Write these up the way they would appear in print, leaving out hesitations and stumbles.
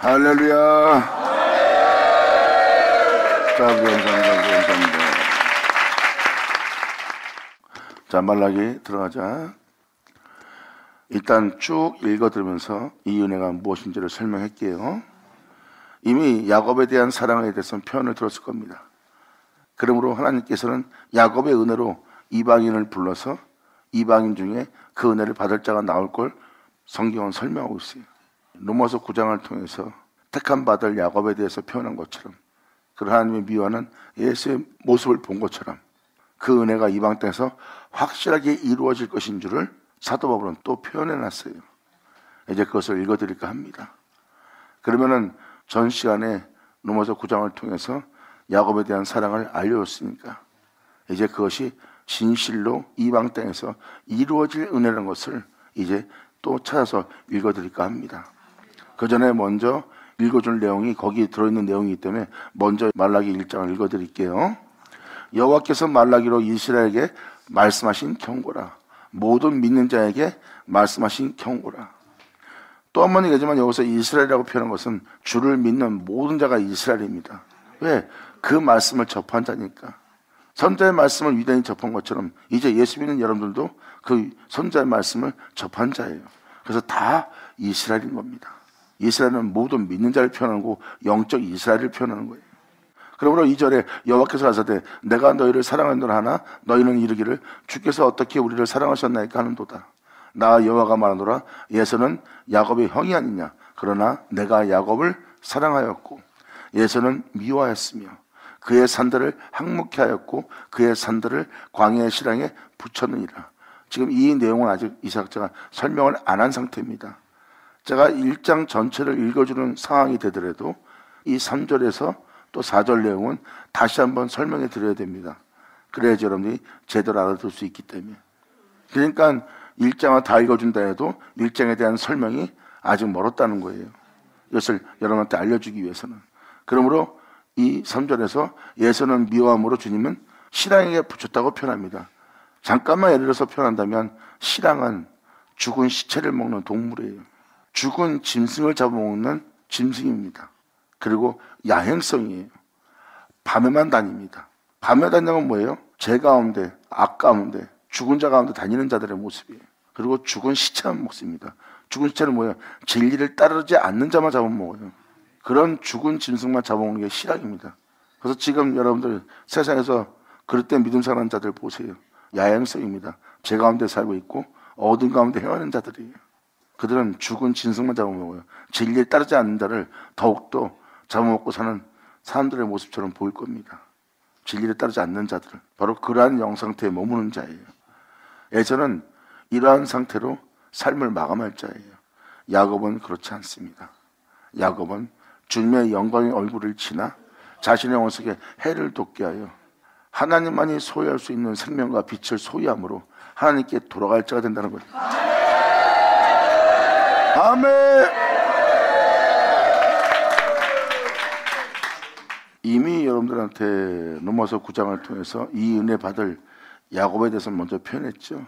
할렐루야. 자, 감사합니다. 자, 말라기 들어가자. 일단 쭉 읽어들으면서 이 은혜가 무엇인지를 설명할게요. 이미 야곱에 대한 사랑에 대해서 표현을 들었을 겁니다. 그러므로 하나님께서는 야곱의 은혜로 이방인을 불러서 이방인 중에 그 은혜를 받을 자가 나올 걸 성경은 설명하고 있어요. 로마서 9장을 통해서 택함 받을 야곱에 대해서 표현한 것처럼, 그 하나님의 미워하는 예수의 모습을 본 것처럼 그 은혜가 이방 땅에서 확실하게 이루어질 것인 줄을 사도 바울은 또 표현해놨어요. 이제 그것을 읽어드릴까 합니다. 그러면은 전 시간에 로마서 9장을 통해서 야곱에 대한 사랑을 알려줬으니까 이제 그것이 진실로 이방 땅에서 이루어질 은혜라는 것을 이제 또 찾아서 읽어드릴까 합니다. 그 전에 먼저 읽어줄 내용이 거기 들어있는 내용이기 때문에 먼저 말라기 1장을 읽어드릴게요. 여호와께서 말라기로 이스라엘에게 말씀하신 경고라. 모든 믿는 자에게 말씀하신 경고라. 또 한 번 얘기하지만 여기서 이스라엘이라고 표현한 것은 주를 믿는 모든 자가 이스라엘입니다. 왜? 그 말씀을 접한 자니까. 선자의 말씀을 위대히 접한 것처럼 이제 예수 믿는 여러분들도 그 선자의 말씀을 접한 자예요. 그래서 다 이스라엘인 겁니다. 이스라엘은 모든 믿는 자를 표현하고 영적 이스라엘을 표현하는 거예요. 그러므로 2절에 여호와께서 가라사대 내가 너희를 사랑하노라 하나 너희는 이르기를 주께서 어떻게 우리를 사랑하셨나이까 하는도다. 나 여호와가 말하노라 예서는 야곱의 형이 아니냐. 그러나 내가 야곱을 사랑하였고 예서는 미워하였으며 그의 산들을 항목케 하였고 그의 산들을 광야의 실황에 붙였느니라. 지금 이 내용은 아직 이삭자가 설명을 안 한 상태입니다. 제가 1장 전체를 읽어주는 상황이 되더라도 이 3절에서 또 4절 내용은 다시 한번 설명해 드려야 됩니다. 그래야지 여러분들이 제대로 알아들 수 있기 때문에. 그러니까 1장을 다 읽어준다 해도 1장에 대한 설명이 아직 멀었다는 거예요. 이것을 여러분한테 알려주기 위해서는. 그러므로 이 3절에서 예서는 미워함으로 주님은 실랑에게 붙였다고 표현합니다. 잠깐만 예를 들어서 표현한다면 실랑은 죽은 시체를 먹는 동물이에요. 죽은 짐승을 잡아먹는 짐승입니다. 그리고 야행성이에요. 밤에만 다닙니다. 밤에 다니는 건 뭐예요? 죄 가운데, 악 가운데, 죽은 자 가운데 다니는 자들의 모습이에요. 그리고 죽은 시체만 먹습니다. 죽은 시체는 뭐예요? 진리를 따르지 않는 자만 잡아먹어요. 그런 죽은 짐승만 잡아먹는 게 실학입니다. 그래서 지금 여러분들 세상에서 그릇된 믿음 사는 자들 보세요. 야행성입니다. 죄 가운데 살고 있고 어둠 가운데 헤어는 자들이에요. 그들은 죽은 짐승만 잡아먹어요. 진리를 따르지 않는 자를 더욱더 잡아먹고 사는 사람들의 모습처럼 보일 겁니다. 진리를 따르지 않는 자들은 바로 그러한 영상태에 머무는 자예요. 예전은 이러한 상태로 삶을 마감할 자예요. 야곱은 그렇지 않습니다. 야곱은 주님의 영광의 얼굴을 지나 자신의 영혼 속에 해를 돋게 하여 하나님만이 소유할 수 있는 생명과 빛을 소유함으로 하나님께 돌아갈 자가 된다는 거예요. 아멘. 이미 여러분들한테 로마서 9장을 통해서 이 은혜 받을 야곱에 대해서 먼저 표현했죠.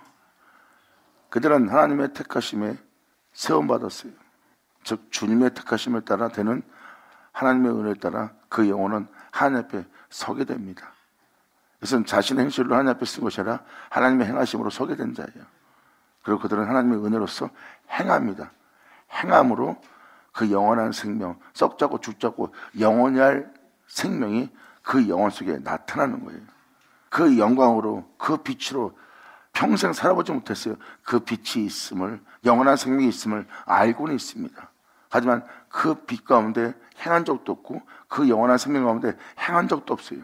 그들은 하나님의 택하심에 세움받았어요. 즉 주님의 택하심을 따라 되는 하나님의 은혜에 따라 그 영혼은 하나님 앞에 서게 됩니다. 그것은 자신의 행실로 하나님 앞에 쓴 것이 아니라 하나님의 행하심으로 서게 된 자예요. 그리고 그들은 하나님의 은혜로서 행합니다. 행함으로 그 영원한 생명, 썩자고 죽자고 영원히 할 생명이 그 영혼 속에 나타나는 거예요. 그 영광으로, 그 빛으로 평생 살아보지 못했어요. 그 빛이 있음을, 영원한 생명이 있음을 알고는 있습니다. 하지만 그 빛 가운데 행한 적도 없고 그 영원한 생명 가운데 행한 적도 없어요.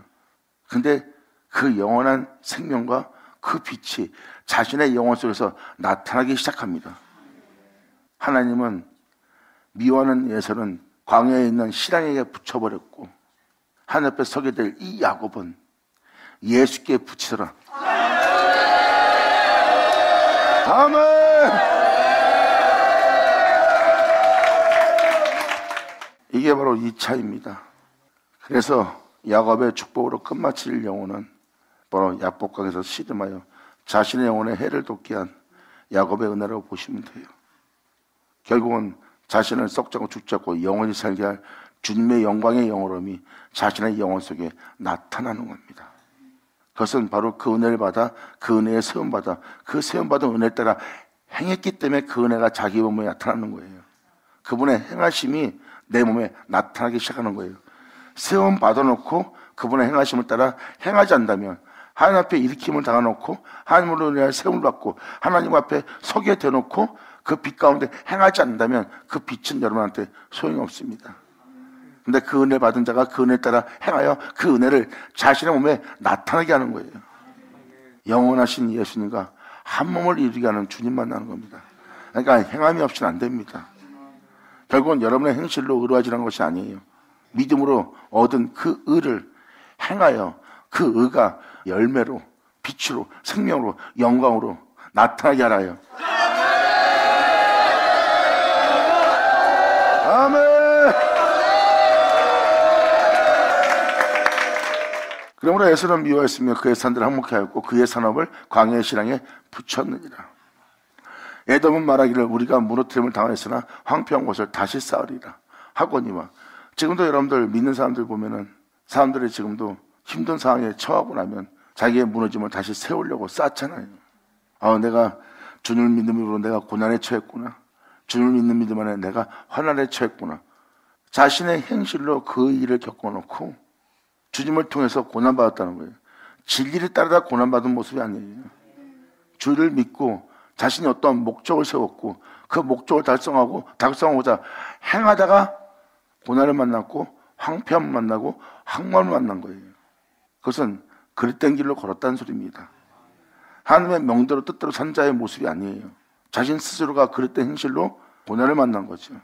근데 그 영원한 생명과 그 빛이 자신의 영혼 속에서 나타나기 시작합니다. 하나님은 미워하는 예서는 광야에 있는 실랑에게 붙여버렸고 하늘 앞에 서게 될 이 야곱은 예수께 붙이더라. 아멘. 이게 바로 2차입니다. 그래서 야곱의 축복으로 끝마칠 영혼은 바로 야복강에서 씨름하여 자신의 영혼에 해를 돋게 한 야곱의 은혜라고 보시면 돼요. 결국은 자신을 썩자고 죽지 않고 영원히 살게 할 주님의 영광의 영원함이 자신의 영혼 속에 나타나는 겁니다. 그것은 바로 그 은혜를 받아 그 은혜에 세움받아 그 세움받은 은혜에 따라 행했기 때문에 그 은혜가 자기 몸에 나타나는 거예요. 그분의 행하심이 내 몸에 나타나기 시작하는 거예요. 세움 받아놓고 그분의 행하심을 따라 행하지 않는다면, 하나님 앞에 일으킴을 당해놓고 하나님으로 인해 세움을 받고 하나님 앞에 서게 되놓고 그 빛 가운데 행하지 않는다면 그 빛은 여러분한테 소용이 없습니다. 근데 그 은혜 받은 자가 그 은혜에 따라 행하여 그 은혜를 자신의 몸에 나타나게 하는 거예요. 영원하신 예수님과 한 몸을 이루게 하는 주님 만나는 겁니다. 그러니까 행함이 없이는 안 됩니다. 결국은 여러분의 행실로 의로워지는 것이 아니에요. 믿음으로 얻은 그 의를 행하여 그 의가 열매로, 빛으로, 생명으로, 영광으로 나타나게 하라요. 아멘. 그러므로 에서는 미워했으며 그의 산들을 항목해 하였고 그의 산업을 광야의 시랑에 붙였느니라. 에돔은 말하기를 우리가 무너뜨림을 당하였으나 황폐한 곳을 다시 쌓으리라 하거니와. 지금도 여러분들 믿는 사람들 보면은 사람들이 지금도 힘든 상황에 처하고 나면 자기의 무너짐을 다시 세우려고 쌓잖아요. 내가 주님을 믿음으로 내가 고난에 처했구나. 주님을 믿는 믿음 안에 내가 환난에 처했구나. 자신의 행실로 그 일을 겪어놓고 주님을 통해서 고난받았다는 거예요. 진리를 따르다 고난받은 모습이 아니에요. 주를 믿고 자신이 어떤 목적을 세웠고 그 목적을 달성하고자 행하다가 고난을 만났고 황폐함을 만나고 항만을 만난 거예요. 그것은 그릇된 길로 걸었다는 소리입니다. 하나님의 명대로 뜻대로 산 자의 모습이 아니에요. 자신 스스로가 그릇된 행실로 고난을 만난 거죠.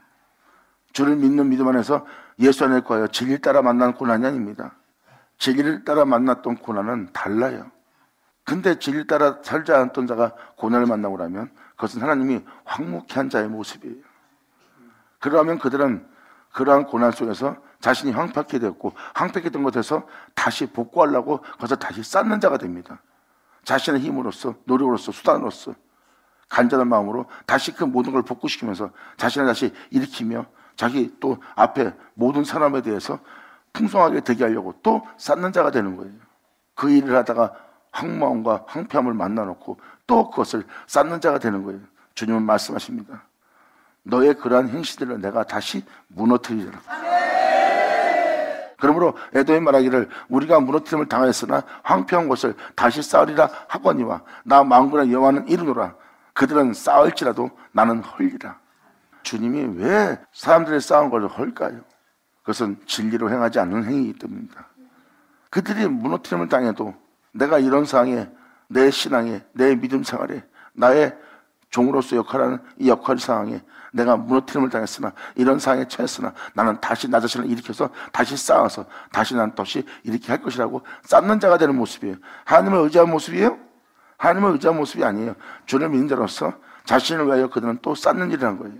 주를 믿는 믿음 안에서 예수 안에 거하여 진리를 따라 만난 고난이 아닙니다. 진리를 따라 만났던 고난은 달라요. 근데 진리를 따라 살지 않았던 자가 고난을 만나고 나면 그것은 하나님이 황묵해 한 자의 모습이에요. 그러면 그들은 그러한 고난 속에서 자신이 황폐하게 되었고 황폐하게 된 것에서 다시 복구하려고 그것을 다시 쌓는 자가 됩니다. 자신의 힘으로써, 노력으로써, 수단으로써 간절한 마음으로 다시 그 모든 걸 복구시키면서 자신을 다시 일으키며 자기 또 앞에 모든 사람에 대해서 풍성하게 되게 하려고 또 쌓는 자가 되는 거예요. 그 일을 하다가 황망함과 황폐함을 만나놓고 또 그것을 쌓는 자가 되는 거예요. 주님은 말씀하십니다. 너의 그러한 행실들을 내가 다시 무너뜨리리라. 그러므로 에돔이 말하기를 우리가 무너뜨림을 당하였으나 황폐한 곳을 다시 쌓으리라 하거니와 나 만군의 여호와는 이르노라. 그들은 쌓을지라도 나는 헐리라. 주님이 왜 사람들이 쌓은 것을 헐까요? 그것은 진리로 행하지 않는 행위이기 때문입니다. 그들이 무너뜨림을 당해도 내가 이런 상황에 내 신앙에 내 믿음 생활에 나의 종으로서 역할하는 이 역할 상황에 내가 무너뜨림을 당했으나 이런 상황에 처했으나 나는 다시 나 자신을 일으켜서 다시 쌓아서 다시 난 다시 이렇게 할 것이라고 쌓는 자가 되는 모습이에요. 하나님을 의지한 모습이에요? 하나님을 의지한 모습이 아니에요. 주님을 믿는 자로서 자신을 위하여 그들은 또 쌓는 일이라는 거예요.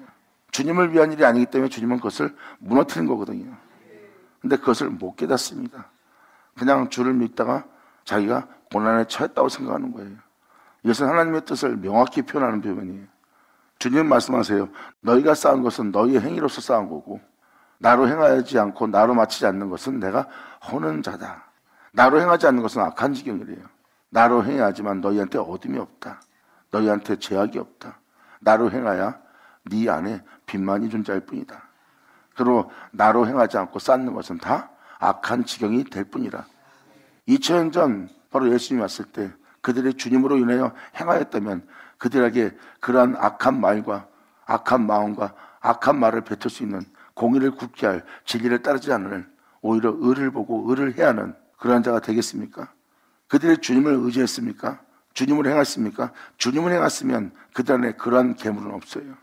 주님을 위한 일이 아니기 때문에 주님은 그것을 무너뜨린 거거든요. 근데 그것을 못 깨닫습니다. 그냥 주를 믿다가 자기가 고난에 처했다고 생각하는 거예요. 이것은 하나님의 뜻을 명확히 표현하는 표현이에요. 주님 말씀하세요. 너희가 쌓은 것은 너희의 행위로서 쌓은 거고 나로 행하지 않고 나로 마치지 않는 것은 내가 허는 자다. 나로 행하지 않는 것은 악한 지경이래요. 나로 행하지만 너희한테 어둠이 없다. 너희한테 제약이 없다. 나로 행하야 네 안에 빛만이 존재할 뿐이다. 그리고 나로 행하지 않고 쌓는 것은 다 악한 지경이 될 뿐이라. 2000년 전 바로 예수님이 왔을 때 그들이 주님으로 인하여 행하였다면 그들에게 그러한 악한 말과 악한 마음과 악한 말을 뱉을 수 있는 공의를 굳게 할 진리를 따르지 않을 오히려 의를 보고 의를 해야 하는 그러한 자가 되겠습니까? 그들이 주님을 의지했습니까? 주님을 행했습니까? 주님을 행했으면 그들 안에 그러한 괴물은 없어요.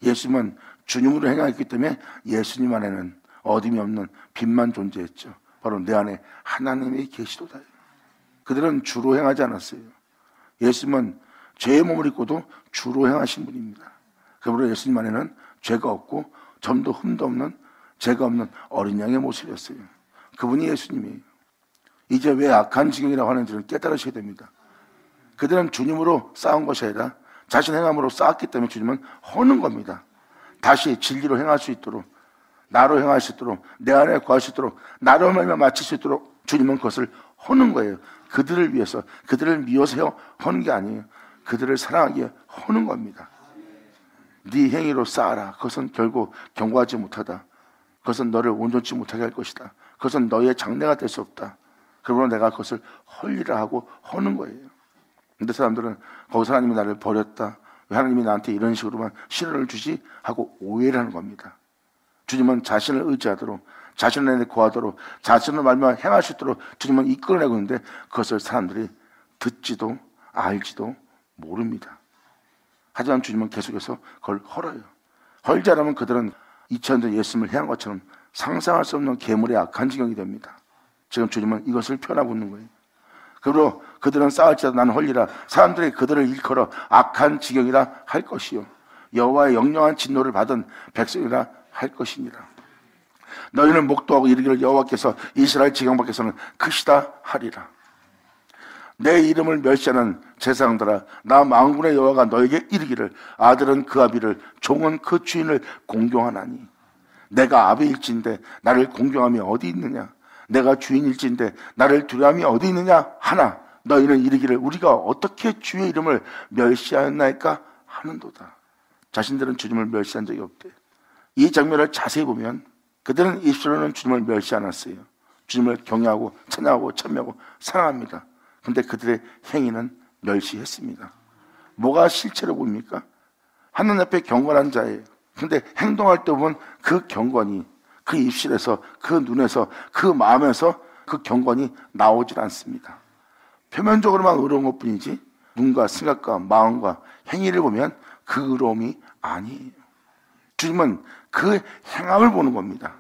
예수님은 주님으로 행하였기 때문에 예수님 안에는 어둠이 없는 빛만 존재했죠. 바로 내 안에 하나님의 계시도다. 그들은 주로 행하지 않았어요. 예수님은 죄의 몸을 입고도 주로 행하신 분입니다. 그러므로 예수님 안에는 죄가 없고 점도 흠도 없는 죄가 없는 어린 양의 모습이었어요. 그분이 예수님이에요. 이제 왜 악한 지경이라고 하는지를 깨달으셔야 됩니다. 그들은 주님으로 쌓은 것이 아니라 자신 행함으로 쌓았기 때문에 주님은 허는 겁니다. 다시 진리로 행할 수 있도록, 나로 행할 수 있도록, 내 안에 거할 수 있도록, 나로 말미암아 마칠 수 있도록 주님은 그것을 하는 거예요. 그들을 위해서, 그들을 미워서 하는 게 아니에요. 그들을 사랑하기에 하는 겁니다. 네 행위로 쌓아라. 그것은 결국 견고하지 못하다. 그것은 너를 온전치 못하게 할 것이다. 그것은 너의 장래가 될 수 없다. 그러므로 내가 그것을 헐리라 하고 하는 거예요. 근데 사람들은 거기서 하나님이 나를 버렸다, 왜 하나님이 나한테 이런 식으로만 시련을 주지 하고 오해를 하는 겁니다. 주님은 자신을 의지하도록, 자신을 구하도록, 자신을 말미암아 행할 수 있도록 주님은 이끌어내고 있는데 그것을 사람들이 듣지도 알지도 모릅니다. 하지만 주님은 계속해서 그걸 헐어요. 헐지 않으면 그들은 2000년 전 예수님을 향한 것처럼 상상할 수 없는 괴물의 악한 지경이 됩니다. 지금 주님은 이것을 표현하고 있는 거예요. 그리고 그들은 싸울지라도 나는 헐리라. 사람들이 그들을 일컬어 악한 지경이라 할 것이요, 여호와의 영영한 진노를 받은 백성이라 할 것이니라. 너희는 목도하고 이르기를 여호와께서 이스라엘 지경 밖에서는 크시다 하리라. 내 이름을 멸시하는 제사장들아, 나 만군의 여호와가 너에게 이르기를 아들은 그 아비를, 종은 그 주인을 공경하나니 내가 아비일진데 나를 공경함이 어디 있느냐, 내가 주인일진데 나를 두려움이 어디 있느냐 하나 너희는 이르기를 우리가 어떻게 주의 이름을 멸시하였나이까 하는도다. 자신들은 주님을 멸시한 적이 없대. 이 장면을 자세히 보면 그들은 입술로는 주님을 멸시 않았어요. 주님을 경외하고 찬양하고 찬미하고 사랑합니다. 근데 그들의 행위는 멸시했습니다. 뭐가 실체로 보입니까? 하나님 앞에 경건한 자예요. 근데 행동할 때 보면 그 경건이 그 입술에서, 그 눈에서, 그 마음에서 그 경건이 나오질 않습니다. 표면적으로만 의로운 것 뿐이지 눈과 생각과 마음과 행위를 보면 그 의로움이 아니에요. 주님은 그 행함을 보는 겁니다.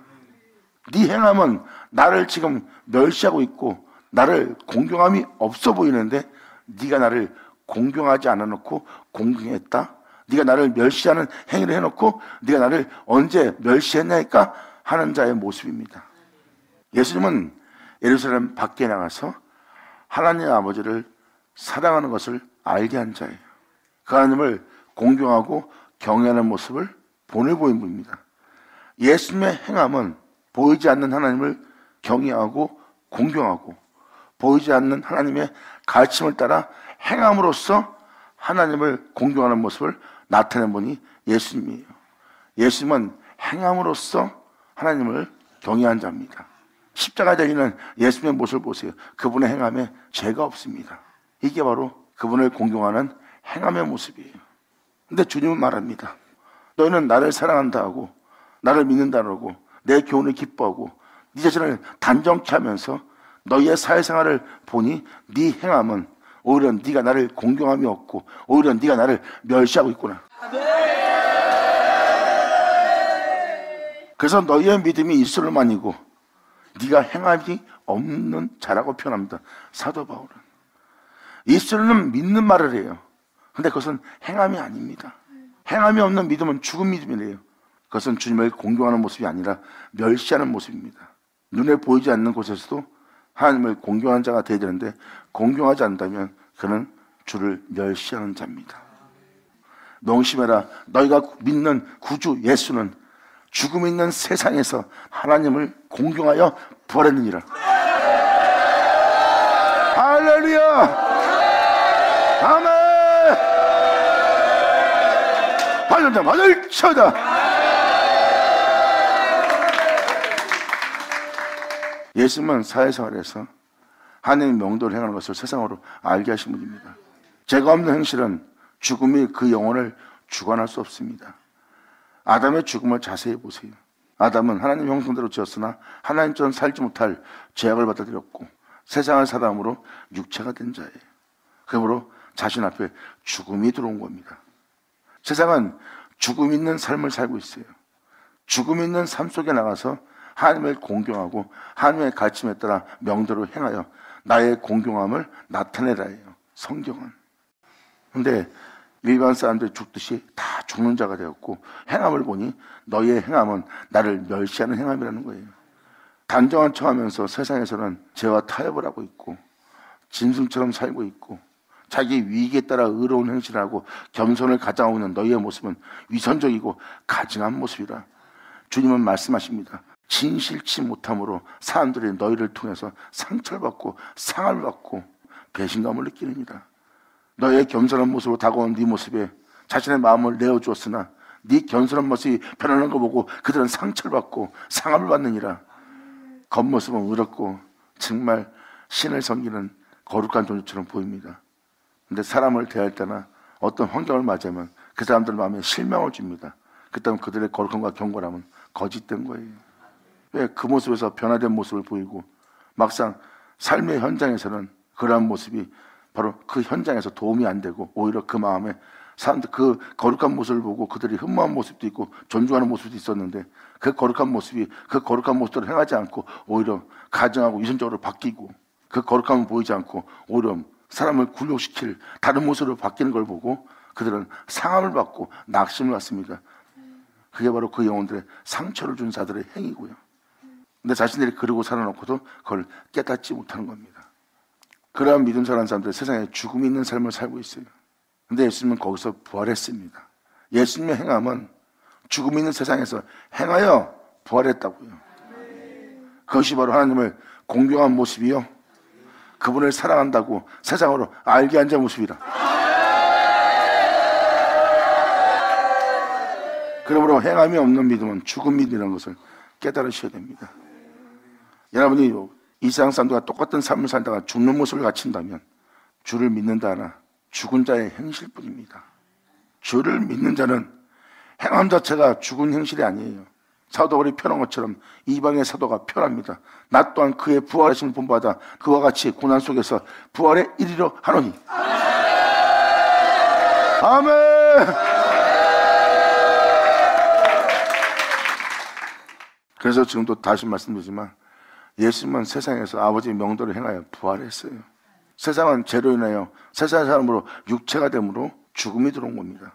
네 행함은 나를 지금 멸시하고 있고 나를 공경함이 없어 보이는데 네가 나를 공경하지 않아 놓고 공경했다? 네가 나를 멸시하는 행위를 해놓고 네가 나를 언제 멸시했냐니까 하는 자의 모습입니다. 예수님은 예루살렘 밖에 나가서 하나님 아버지를 사랑하는 것을 알게 한 자예요. 그 하나님을 공경하고 경외하는 모습을 보내보인 분입니다. 예수님의 행함은 보이지 않는 하나님을 경외하고 공경하고 보이지 않는 하나님의 가르침을 따라 행함으로써 하나님을 공경하는 모습을 나타낸 분이 예수님이에요. 예수님은 행함으로써 하나님을 경외한 자입니다. 십자가에 달리는 예수님의 모습을 보세요. 그분의 행함에 죄가 없습니다. 이게 바로 그분을 공경하는 행함의 모습이에요. 근데 주님은 말합니다. 너희는 나를 사랑한다 하고 나를 믿는다고 내 교훈을 기뻐하고 네 자신을 단정케 하면서 너희의 사회생활을 보니 네 행함은 오히려 네가 나를 공경함이 없고 오히려 네가 나를 멸시하고 있구나. 그래서 너희의 믿음이 입술로만이고 네가 행함이 없는 자라고 표현합니다. 사도 바울은 입술로는 믿는 말을 해요. 근데 그것은 행함이 아닙니다. 행함이 없는 믿음은 죽은 믿음이래요. 그것은 주님을 공경하는 모습이 아니라 멸시하는 모습입니다. 눈에 보이지 않는 곳에서도 하나님을 공경하는 자가 되어야 되는데 공경하지 않는다면 그는 주를 멸시하는 자입니다. 명심해라. 너희가 믿는 구주 예수는 죽음이 있는 세상에서 하나님을 공경하여 부활했느니라. 할렐루야. 아멘. 발전자 맞을 쳐다. 예수님은 사회생활에서 하나님의 명도를 행하는 것을 세상으로 알게 하신 분입니다. 죄가 없는 행실은 죽음이 그 영혼을 주관할 수 없습니다. 아담의 죽음을 자세히 보세요. 아담은 하나님 형상대로 지었으나 하나님처럼 살지 못할 죄악을 받아들였고 세상을 사람으로 육체가 된 자예요. 그러므로 자신 앞에 죽음이 들어온 겁니다. 세상은 죽음 있는 삶을 살고 있어요. 죽음 있는 삶 속에 나가서 하나님을 공경하고 하나님의 가르침에 따라 명대로 행하여 나의 공경함을 나타내라 해요. 성경은. 그런데 일반 사람들이 죽듯이 다 죽는 자가 되었고 행함을 보니 너희의 행함은 나를 멸시하는 행함이라는 거예요. 단정한 척하면서 세상에서는 죄와 타협을 하고 있고 짐승처럼 살고 있고 자기 위기에 따라 의로운 행실을 하고 겸손을 가장하고 있는 너희의 모습은 위선적이고 가증한 모습이라. 주님은 말씀하십니다. 진실치 못함으로 사람들이 너희를 통해서 상처를 받고 상함을 받고 배신감을 느끼느니라. 너희의 겸손한 모습으로 다가온 네 모습에 자신의 마음을 내어주었으나 네 겸손한 모습이 변하는 거 보고 그들은 상처를 받고 상함을 받느니라. 겉모습은 의롭고 정말 신을 섬기는 거룩한 존재처럼 보입니다. 근데 사람을 대할 때나 어떤 환경을 맞이하면 그 사람들 마음에 실망을 줍니다. 그때는 그들의 거룩함과 경건함은 거짓된 거예요. 왜 그 모습에서 변화된 모습을 보이고 막상 삶의 현장에서는 그러한 모습이 바로 그 현장에서 도움이 안 되고 오히려 그 마음에 사람들 그 거룩한 모습을 보고 그들이 흠모한 모습도 있고 존중하는 모습도 있었는데 그 거룩한 모습이 그 거룩한 모습대로 행하지 않고 오히려 가증하고 위선적으로 바뀌고 그 거룩함을 보이지 않고 오히려 사람을 굴욕시킬 다른 모습으로 바뀌는 걸 보고 그들은 상함을 받고 낙심을 받습니다. 그게 바로 그 영혼들의 상처를 준 자들의 행위고요. 근데 자신들이 그러고 살아놓고도 그걸 깨닫지 못하는 겁니다. 그러한 믿음 사는 사람들은 세상에 죽음이 있는 삶을 살고 있어요. 근데 예수님은 거기서 부활했습니다. 예수님의 행함은 죽음이 있는 세상에서 행하여 부활했다고요. 그것이 바로 하나님을 공경한 모습이요, 그분을 사랑한다고 세상으로 알게 한 자의 모습이라. 그러므로 행함이 없는 믿음은 죽은 믿음이라는 것을 깨달으셔야 됩니다. 여러분이 이 세상 사람들과 똑같은 삶을 살다가 죽는 모습을 갖춘다면 주를 믿는다 하나 죽은 자의 행실 뿐입니다. 주를 믿는 자는 행함 자체가 죽은 행실이 아니에요. 사도 바울이 표현한 것처럼 이방의 사도가 표현합니다. 나 또한 그의 부활하심을 본받아 그와 같이 고난 속에서 부활에 이르려 하노니. 아멘. 그래서 지금도 다시 말씀드리지만 예수님은 세상에서 아버지의 명도를 행하여 부활했어요. 세상은 죄로 인하여 세상의 사람으로 육체가 되므로 죽음이 들어온 겁니다.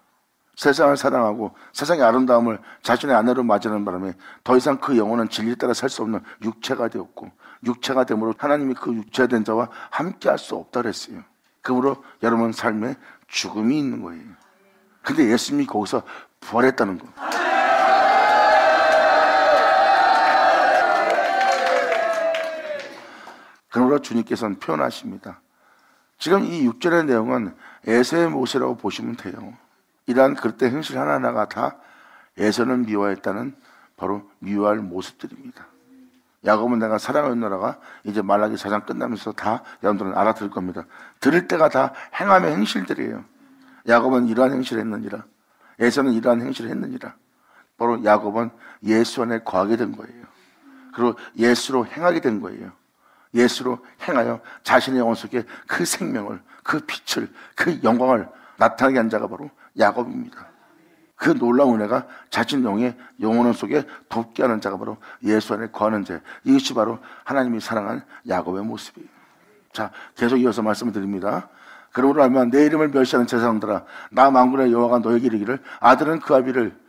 세상을 사랑하고 세상의 아름다움을 자신의 아내로 맞이하는 바람에 더 이상 그 영혼은 진리에 따라 살 수 없는 육체가 되었고, 육체가 되므로 하나님이 그 육체된 자와 함께 할 수 없다 그랬어요. 그러므로 여러분 삶에 죽음이 있는 거예요. 근데 예수님이 거기서 부활했다는 거. 그러므로 주님께서는 표현하십니다. 지금 이 6절의 내용은 에서의 모세라고 보시면 돼요. 이러한 그릇의 행실 하나하나가 다 에서는 미워했다는 바로 미워할 모습들입니다. 야곱은 내가 사랑하였노라가 이제 말라기 4장 끝나면서 다 여러분들은 알아들을 겁니다. 들을 때가 다 행함의 행실들이에요. 야곱은 이러한 행실을 했느니라, 에서는 이러한 행실을 했느니라. 바로 야곱은 예수 안에 거하게 된 거예요. 그리고 예수로 행하게 된 거예요. 예수로 행하여 자신의 영혼 속에 그 생명을, 그 빛을, 그 영광을 나타나게 한 자가 바로 야곱입니다. 그 놀라운 은혜가 자신 영혼 속에 돋게 하는 자가 바로 예수 안에 거하는 자. 이것이 바로 하나님이 사랑한 야곱의 모습이에요. 자, 계속 이어서 말씀을 드립니다. 그러므로 알면 내 이름을 멸시하는 제사장들아, 나 만군의 여호와가 너에게 이르기를 아들은 그 아비를,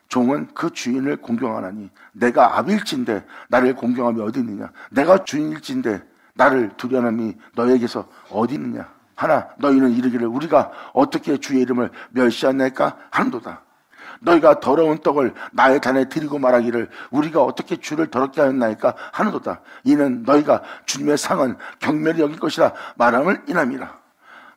종은 그 주인을 공경하나니 내가 아비일진데 나를 공경함이 어디 있느냐? 내가 주인일진데 나를 두려움이 너에게서 어디 있느냐? 하나 너희는 이르기를 우리가 어떻게 주의 이름을 멸시하나이까 하는도다. 너희가 더러운 떡을 나의 단에 드리고 말하기를 우리가 어떻게 주를 더럽게 하였나이까 하는도다. 이는 너희가 주님의 상은 경멸히 여길 것이라 말함을 인함이라.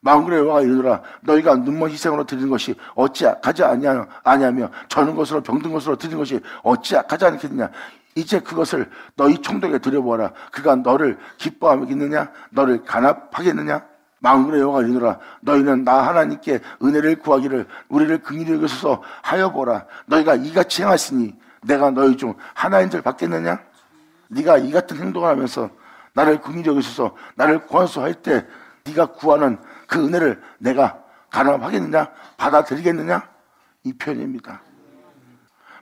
만군의 여호와가 이르노라 너희가 눈먼 희생으로 드리는 것이 어찌 악하지 아니하며 저는 것으로 병든 것으로 드리는 것이 어찌 악하지 않겠느냐. 이제 그것을 너희 총독에 드려보아라. 그가 너를 기뻐하겠느냐? 너를 간합하겠느냐? 만군의 여호와가 이르노라 너희는 나 하나님께 은혜를 구하기를 우리를 긍휼히 여기소서 하여 보라. 너희가 이같이 행하시니 내가 너희 중 하나인 줄 받겠느냐? 네가 이 같은 행동을 하면서 나를 긍휼히 여기소서 나를 구하소서 할 때 네가 구하는 그 은혜를 내가 간합하겠느냐? 받아들이겠느냐? 이 표현입니다.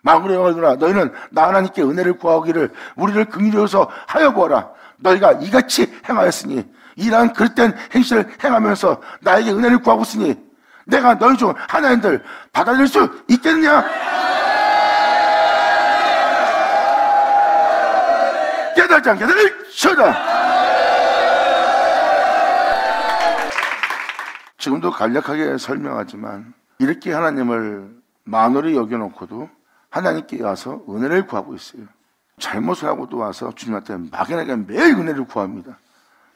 만군의 여호와가 너희는 나 하나님께 은혜를 구하기를 우리를 긍휼히 여기소서 하여 보아라. 너희가 이같이 행하였으니 이러한 그릇된 행실을 행하면서 나에게 은혜를 구하고 있으니 내가 너희 중 하나인들 받아들일 수 있겠느냐? 깨달지 않게 되리시다. 지금도 간략하게 설명하지만 이렇게 하나님을 만홀히 여겨놓고도 하나님께 와서 은혜를 구하고 있어요. 잘못을 하고도 와서 주님한테 막연하게 매일 은혜를 구합니다.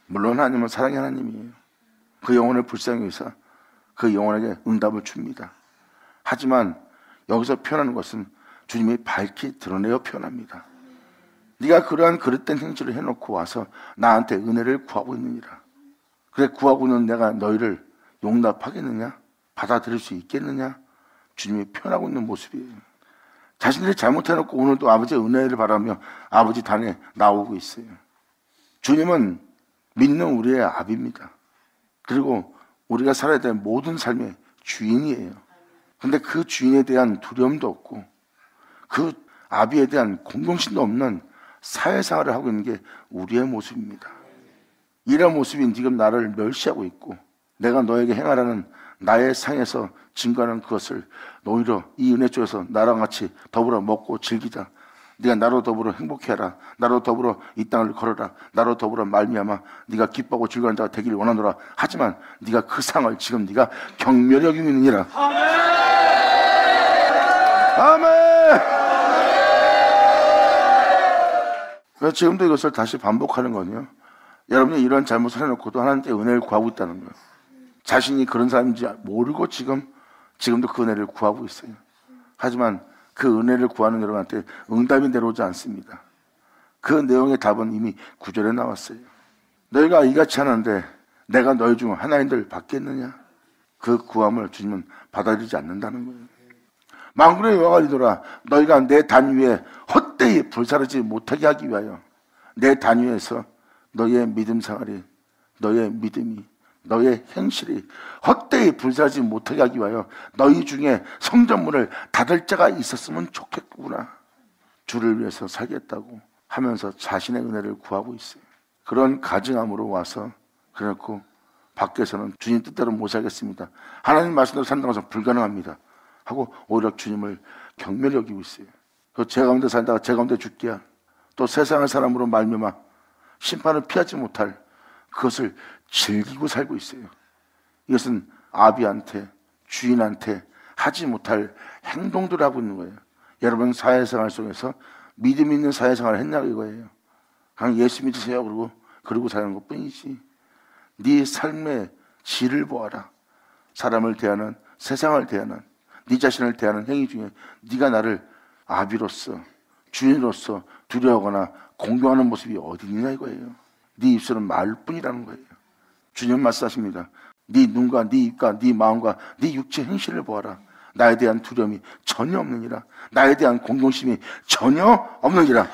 물론 하나님은 사랑의 하나님이에요. 그 영혼을 불쌍히 여기서 그 영혼에게 응답을 줍니다. 하지만 여기서 표현하는 것은 주님이 밝히 드러내어 표현합니다. 네가 그러한 그릇된 행실을 해놓고 와서 나한테 은혜를 구하고 있느니라. 그래, 구하고 있는 내가 너희를 용납하겠느냐? 받아들일 수 있겠느냐? 주님이 표현하고 있는 모습이에요. 자신들이 잘못해놓고 오늘도 아버지의 은혜를 바라며 아버지 단에 나오고 있어요. 주님은 믿는 우리의 아비입니다. 그리고 우리가 살아야 될 모든 삶의 주인이에요. 근데 그 주인에 대한 두려움도 없고 그 아비에 대한 공경심도 없는 사회생활을 하고 있는 게 우리의 모습입니다. 이런 모습이 지금 나를 멸시하고 있고 내가 너에게 행하라는 나의 상에서 증거하는 그것을 오히려 이 은혜 쪽에서 나랑 같이 더불어 먹고 즐기자. 네가 나로 더불어 행복해라. 나로 더불어 이 땅을 걸어라. 나로 더불어 말미암아 네가 기뻐하고 즐거운 자가 되기를 원하노라. 하지만 네가 그 상을 지금 네가 경멸히 여기고 있느니라. 아멘. 아멘. 그래서 지금도 이것을 다시 반복하는 거는요, 여러분이 이런 잘못을 해놓고도 하나님께 은혜를 구하고 있다는 거예요. 자신이 그런 사람인지 모르고 지금도 그 은혜를 구하고 있어요. 하지만 그 은혜를 구하는 여러분한테 응답이 내려오지 않습니다. 그 내용의 답은 이미 9절에 나왔어요. 너희가 이같이 하는데 내가 너희 중 하나님들 받겠느냐? 그 구함을 주님은 받아들이지 않는다는 거예요. 만군의 여호와가 이르노라. 너희가 내 단 위에 헛되이 불사르지 못하게 하기 위하여 내 단 위에서 너희의 믿음 생활이, 너희의 믿음이, 너의 행실이 헛되이 불사르지 못하게 하기 위하여 너희 중에 성전문을 닫을 자가 있었으면 좋겠구나. 주를 위해서 살겠다고 하면서 자신의 은혜를 구하고 있어요. 그런 가증함으로 와서 그래놓고 밖에서는 주님 뜻대로 못 살겠습니다. 하나님 말씀대로 산다고 해서 불가능합니다. 하고 오히려 주님을 경멸히 여기고 있어요. 제 가운데 살다가 제 가운데 죽기야. 또 세상의 사람으로 말미암아 심판을 피하지 못할 그것을 즐기고 살고 있어요. 이것은 아비한테, 주인한테 하지 못할 행동들을 하고 있는 거예요. 여러분 사회생활 속에서 믿음 있는 사회생활을 했냐고 이거예요. 그냥 예수 믿으세요 그러고 사는 것뿐이지. 네 삶의 질을 보아라. 사람을 대하는, 세상을 대하는, 네 자신을 대하는 행위 중에 네가 나를 아비로서, 주인으로서 두려워하거나 공경하는 모습이 어디 있느냐 이거예요. 네 입술은 말뿐이라는 거예요. 주님 말씀하십니다. 네 눈과 네 입과 네 마음과 네 육체 행실을 보아라. 나에 대한 두려움이 전혀 없느니라. 나에 대한 공경심이 전혀 없느니라.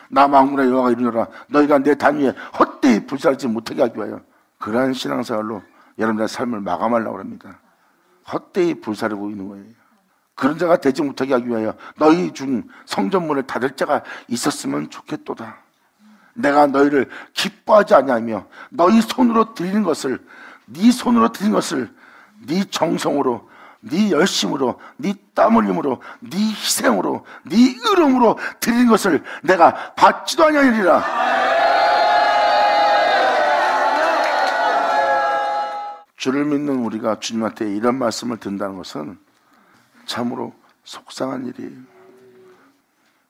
나 만군의 여호와가 이르노라. 너희가 내 단 위에 헛되이 불살지 못하게 하기 위하여. 그러한 신앙생활로 여러분의 삶을 마감하려고 합니다. 헛되이 불사르고 있는 거예요. 그런 자가 되지 못하게 하기 위하여 너희 중 성전문을 닫을 자가 있었으면 좋겠도다. 내가 너희를 기뻐하지 아니하며 너희 손으로 드리는 것을, 네 손으로 드리는 것을 네 정성으로, 네 열심으로, 네 땀 흘림으로, 네 희생으로, 네 의름으로 드리는 것을 내가 받지도 아니하리라. 주를 믿는 우리가 주님한테 이런 말씀을 듣는다는 것은 참으로 속상한 일이에요.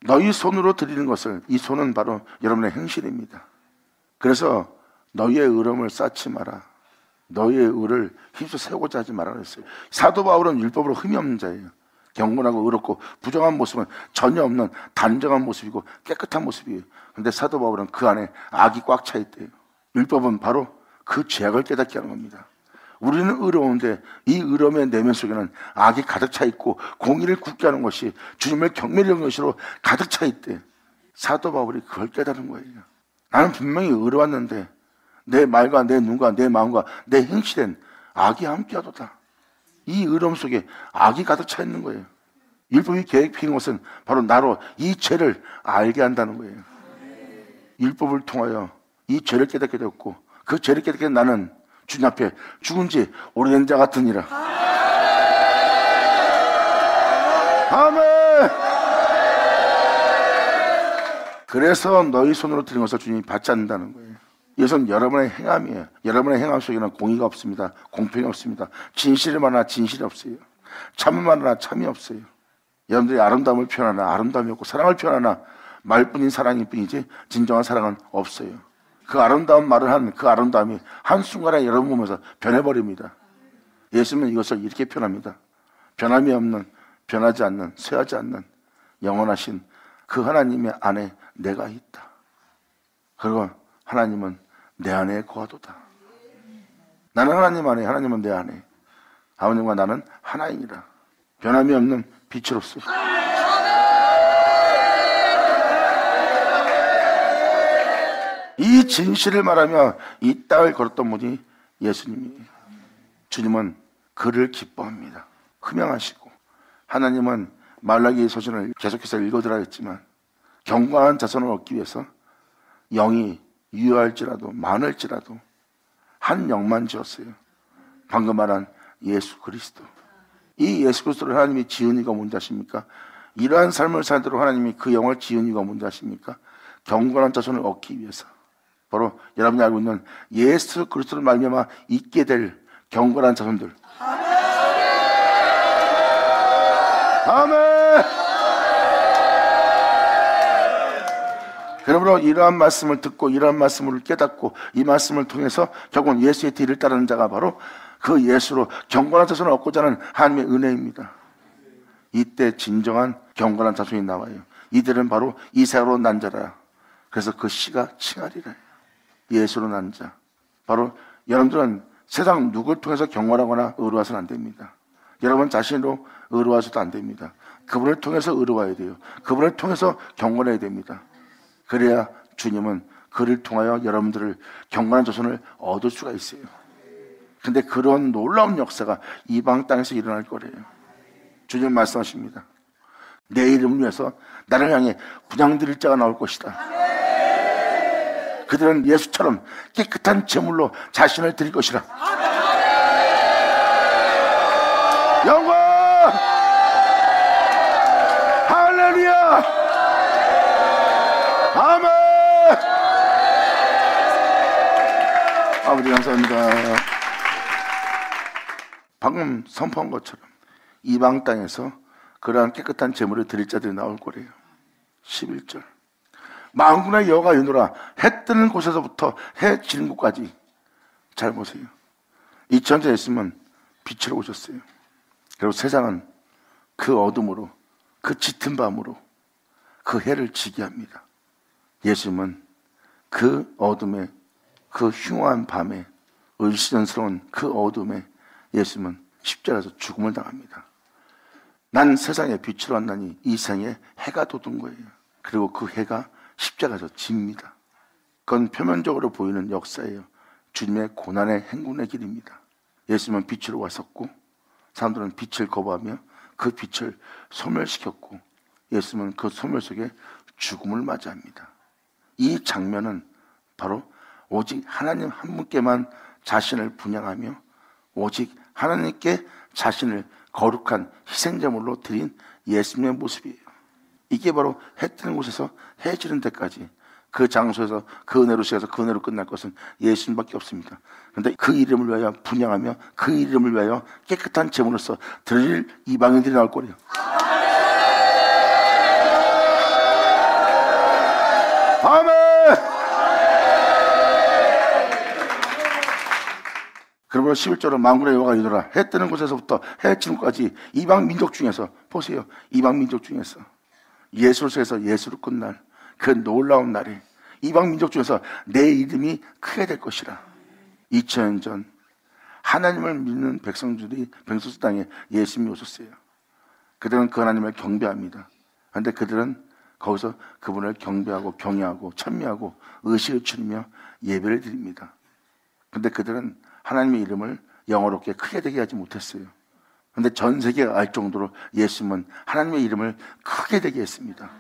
너희 손으로 드리는 것을, 이 손은 바로 여러분의 행실입니다. 그래서 너희의 의름을 쌓지 마라. 너희의 의를 휩서 세우고자 하지 마라 그랬어요. 사도 바울은 율법으로 흠이 없는 자예요. 경건하고 의롭고 부정한 모습은 전혀 없는 단정한 모습이고 깨끗한 모습이에요. 그런데 사도 바울은 그 안에 악이 꽉 차 있대요. 율법은 바로 그 죄악을 깨닫게 하는 겁니다. 우리는 의로운데 이 의로움의 내면 속에는 악이 가득 차 있고 공의를 굳게 하는 것이, 주님을 경멸히 여기는 것으로 가득 차 있대. 사도 바울이 그걸 깨달은 거예요. 나는 분명히 의로웠는데 내 말과 내 눈과 내 마음과 내 행실엔 악이 함께하도다. 이 의로움 속에 악이 가득 차 있는 거예요. 율법이 계획 피운 것은 바로 나로 이 죄를 알게 한다는 거예요. 율법을 통하여 이 죄를 깨닫게 되었고, 그 죄를 깨닫게 된 나는 주님 앞에 죽은 지 오래된 자 같으니라. 아멘. 그래서 너희 손으로 드린 것을 주님이 받지 않는다는 거예요. 이것은 여러분의 행함이에요. 여러분의 행함 속에는 공의가 없습니다. 공평이 없습니다. 진실을 말하나 진실이 없어요. 참을 말하나 참이 없어요. 여러분들이 아름다움을 표현하나 아름다움이 없고 사랑을 표현하나 말뿐인 사랑일 뿐이지 진정한 사랑은 없어요. 그 아름다운 말을 한 그 아름다움이 한순간에 여러분 보면서 변해버립니다. 예수님은 이것을 이렇게 표현합니다. 변함이 없는, 변하지 않는, 쇠하지 않는 영원하신 그 하나님의 안에 내가 있다. 그리고 하나님은 내 안에 거하도다. 나는 하나님 안에, 하나님은 내 안에. 아버님과 나는 하나이니라. 변함이 없는 빛으로서. 이 진실을 말하며 이 땅을 걸었던 분이 예수님이에요. 주님은 그를 기뻐합니다. 흠양하시고 하나님은 말라기 서신을 계속해서 읽어드라 했지만 경건한 자손을 얻기 위해서 영이 유효할지라도 많을지라도 한 영만 지었어요. 방금 말한 예수 그리스도. 이 예수 그리스도를 하나님이 지은 이유가 뭔지 아십니까? 이러한 삶을 살도록 하나님이 그 영을 지은 이유가 뭔지 아십니까? 경건한 자손을 얻기 위해서. 바로 여러분이 알고 있는 예수 그리스도를 말미암아 있게 될 경건한 자손들. 아멘. 그러므로 이러한 말씀을 듣고 이러한 말씀을 깨닫고 이 말씀을 통해서 결국은 예수의 뒤를 따르는 자가 바로 그 예수로 경건한 자손을 얻고자 하는 하나님의 은혜입니다. 이때 진정한 경건한 자손이 나와요. 이들은 바로 이삭으로 난 자라. 그래서 그 씨가 칭하리라. 예수로 난 자. 바로 여러분들은 세상 누구를 통해서 경건하거나 의로워서는 안 됩니다. 여러분 자신으로 의로워서도 안 됩니다. 그분을 통해서 의로워야 돼요. 그분을 통해서 경건해야 됩니다. 그래야 주님은 그를 통하여 여러분들을 경건한 자손을 얻을 수가 있어요. 근데 그런 놀라운 역사가 이방 땅에서 일어날 거래요. 주님 말씀하십니다. 내 이름을 위해서 나를 향해 분향 드릴 자가 나올 것이다. 그들은 예수처럼 깨끗한 제물로 자신을 드릴 것이라. 영광! 할렐루야! 아멘! 아버지 감사합니다. 방금 선포한 것처럼 이방 땅에서 그러한 깨끗한 제물을 드릴 자들이 나올 거래요. 11절. 만군의 여호와가 이르노라. 해 뜨는 곳에서부터 해 지는 곳까지. 잘 보세요. 2000년 전에 예수님은 빛으로 오셨어요. 그리고 세상은 그 어둠으로, 그 짙은 밤으로 그 해를 지게 합니다. 예수님은 그 어둠에, 그 흉한 밤에, 을시전스러운 그 어둠에 예수님은 십자가에서 죽음을 당합니다. 난 세상에 빛으로 왔나니 이 세상에 해가 돋은 거예요. 그리고 그 해가 십자가에서 집니다. 그건 표면적으로 보이는 역사예요. 주님의 고난의 행군의 길입니다. 예수님은 빛으로 왔었고 사람들은 빛을 거부하며 그 빛을 소멸시켰고 예수님은 그 소멸 속에 죽음을 맞이합니다. 이 장면은 바로 오직 하나님 한 분께만 자신을 분양하며 오직 하나님께 자신을 거룩한 희생제물로 드린 예수님의 모습이에요. 이게 바로 해 뜨는 곳에서 해 지는 데까지 그 장소에서 그 은혜로 시작해서 그 은혜로 끝날 것은 예수님밖에 없습니다. 그런데 그 이름을 위하여 분양하며 그 이름을 위하여 깨끗한 제물로서 드릴 이방인들이 나올 거래요. 아멘! 그러므로 11절은 만군의 여호와가 이르노라. 해 뜨는 곳에서부터 해 지는 곳까지 이방 민족 중에서 보세요. 이방 민족 중에서 예수를 통해서 예수로 끝날 그 놀라운 날에 이방 민족 중에서 내 이름이 크게 될 것이라. 2000년 전 하나님을 믿는 백성들이 백성들 땅에 예수님이 오셨어요. 그들은 그 하나님을 경배합니다. 그런데 그들은 거기서 그분을 경배하고 경외하고 찬미하고 의식을 추리며 예배를 드립니다. 그런데 그들은 하나님의 이름을 영어롭게 크게 되게 하지 못했어요. 그런데 전 세계가 알 정도로 예수님은 하나님의 이름을 크게 되게 했습니다.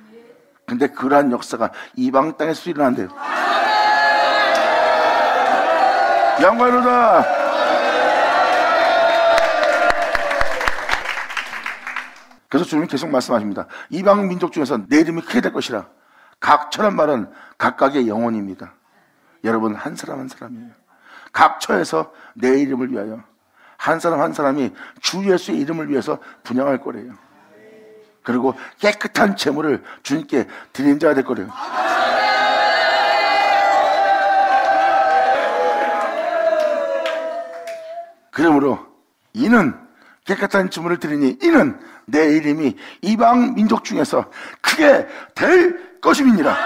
근데 그러한 역사가 이방 땅에서 일어난대요. 영광이로다. 그래서 주님이 계속 말씀하십니다. 이방 민족 중에서 내 이름이 크게 될 것이라. 각처란 말은 각각의 영혼입니다. 여러분 한 사람 한 사람이에요. 각 처에서 내 이름을 위하여 한 사람 한 사람이 주 예수의 이름을 위해서 분양할 거래요. 그리고 깨끗한 제물을 주님께 드리는 자가 될 거래요. 그러므로 이는 깨끗한 제물을 드리니 이는 내 이름이 이방 민족 중에서 크게 될 것임이니라.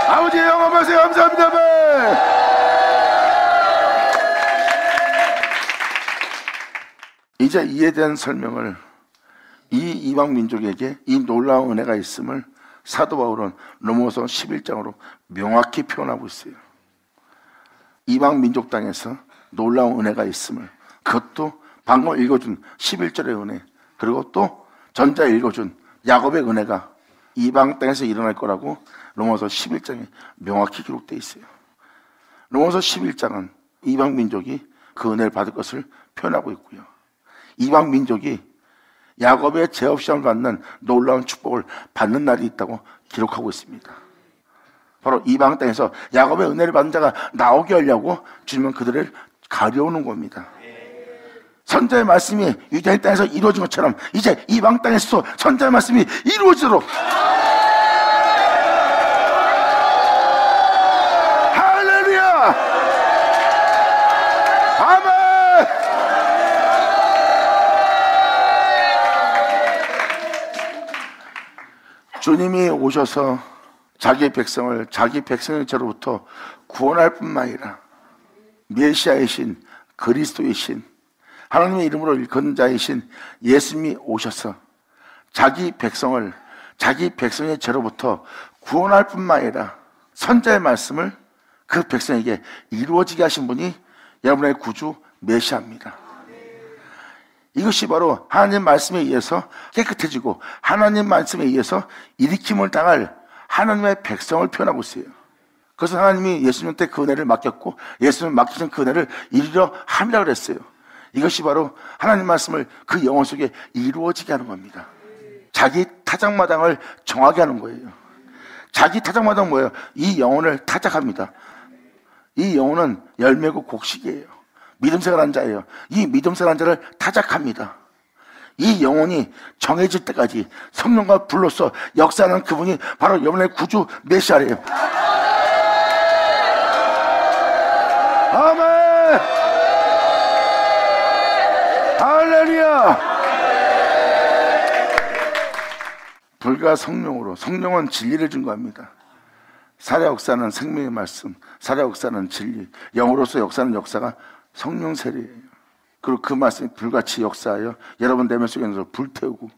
아버지의 영광하세요. 감사합니다. 이제 이에 대한 설명을 이 이방 민족에게 이 놀라운 은혜가 있음을 사도 바울은 로마서 11장으로 명확히 표현하고 있어요. 이방 민족 땅에서 놀라운 은혜가 있음을, 그것도 방금 읽어준 11절의 은혜, 그리고 또 전자 읽어준 야곱의 은혜가 이방 땅에서 일어날 거라고 로마서 11장에 명확히 기록되어 있어요. 로마서 11장은 이방 민족이 그 은혜를 받을 것을 표현하고 있고요. 이방 민족이 야곱의 죄 없이 받는 놀라운 축복을 받는 날이 있다고 기록하고 있습니다. 바로 이방 땅에서 야곱의 은혜를 받는 자가 나오게 하려고 주님은 그들을 가려우는 겁니다. 선자의 말씀이 유대인 땅에서 이루어진 것처럼 이제 이방 땅에서도 선자의 말씀이 이루어지도록 할렐루야! 아멘! 주님이 오셔서 자기 백성을 자기 백성의 죄로부터 구원할 뿐만 아니라 메시아이신 그리스도이신 하나님의 이름으로 일컫는 자이신 예수님이 오셔서 자기 백성을 자기 백성의 죄로부터 구원할 뿐만 아니라 선자의 말씀을 그 백성에게 이루어지게 하신 분이 여러분의 구주 메시아입니다. 이것이 바로 하나님 말씀에 의해서 깨끗해지고 하나님 말씀에 의해서 일으킴을 당할 하나님의 백성을 표현하고 있어요. 그래서 하나님이 예수님한테 그 은혜를 맡겼고 예수님 맡기신 그 은혜를 이루려 함이라 그랬어요. 이것이 바로 하나님 말씀을 그 영혼 속에 이루어지게 하는 겁니다. 자기 타작마당을 정하게 하는 거예요. 자기 타작마당 뭐예요? 이 영혼을 타작합니다. 이 영혼은 열매고 곡식이에요. 믿음생활한 자예요. 이 믿음생활한 자를 타작합니다. 이 영혼이 정해질 때까지 성령과 불로써 역사하는 그분이 바로 여러분의 구주 메시아예요. 아멘! 할렐루야! 불과 성령으로, 성령은 진리를 증거합니다. 살아 역사는 생명의 말씀, 살아 역사는 진리, 영으로서 역사는 역사가 성령 세례예요. 그리고 그 말씀이 불같이 역사하여 여러분 내면 속에서 불태우고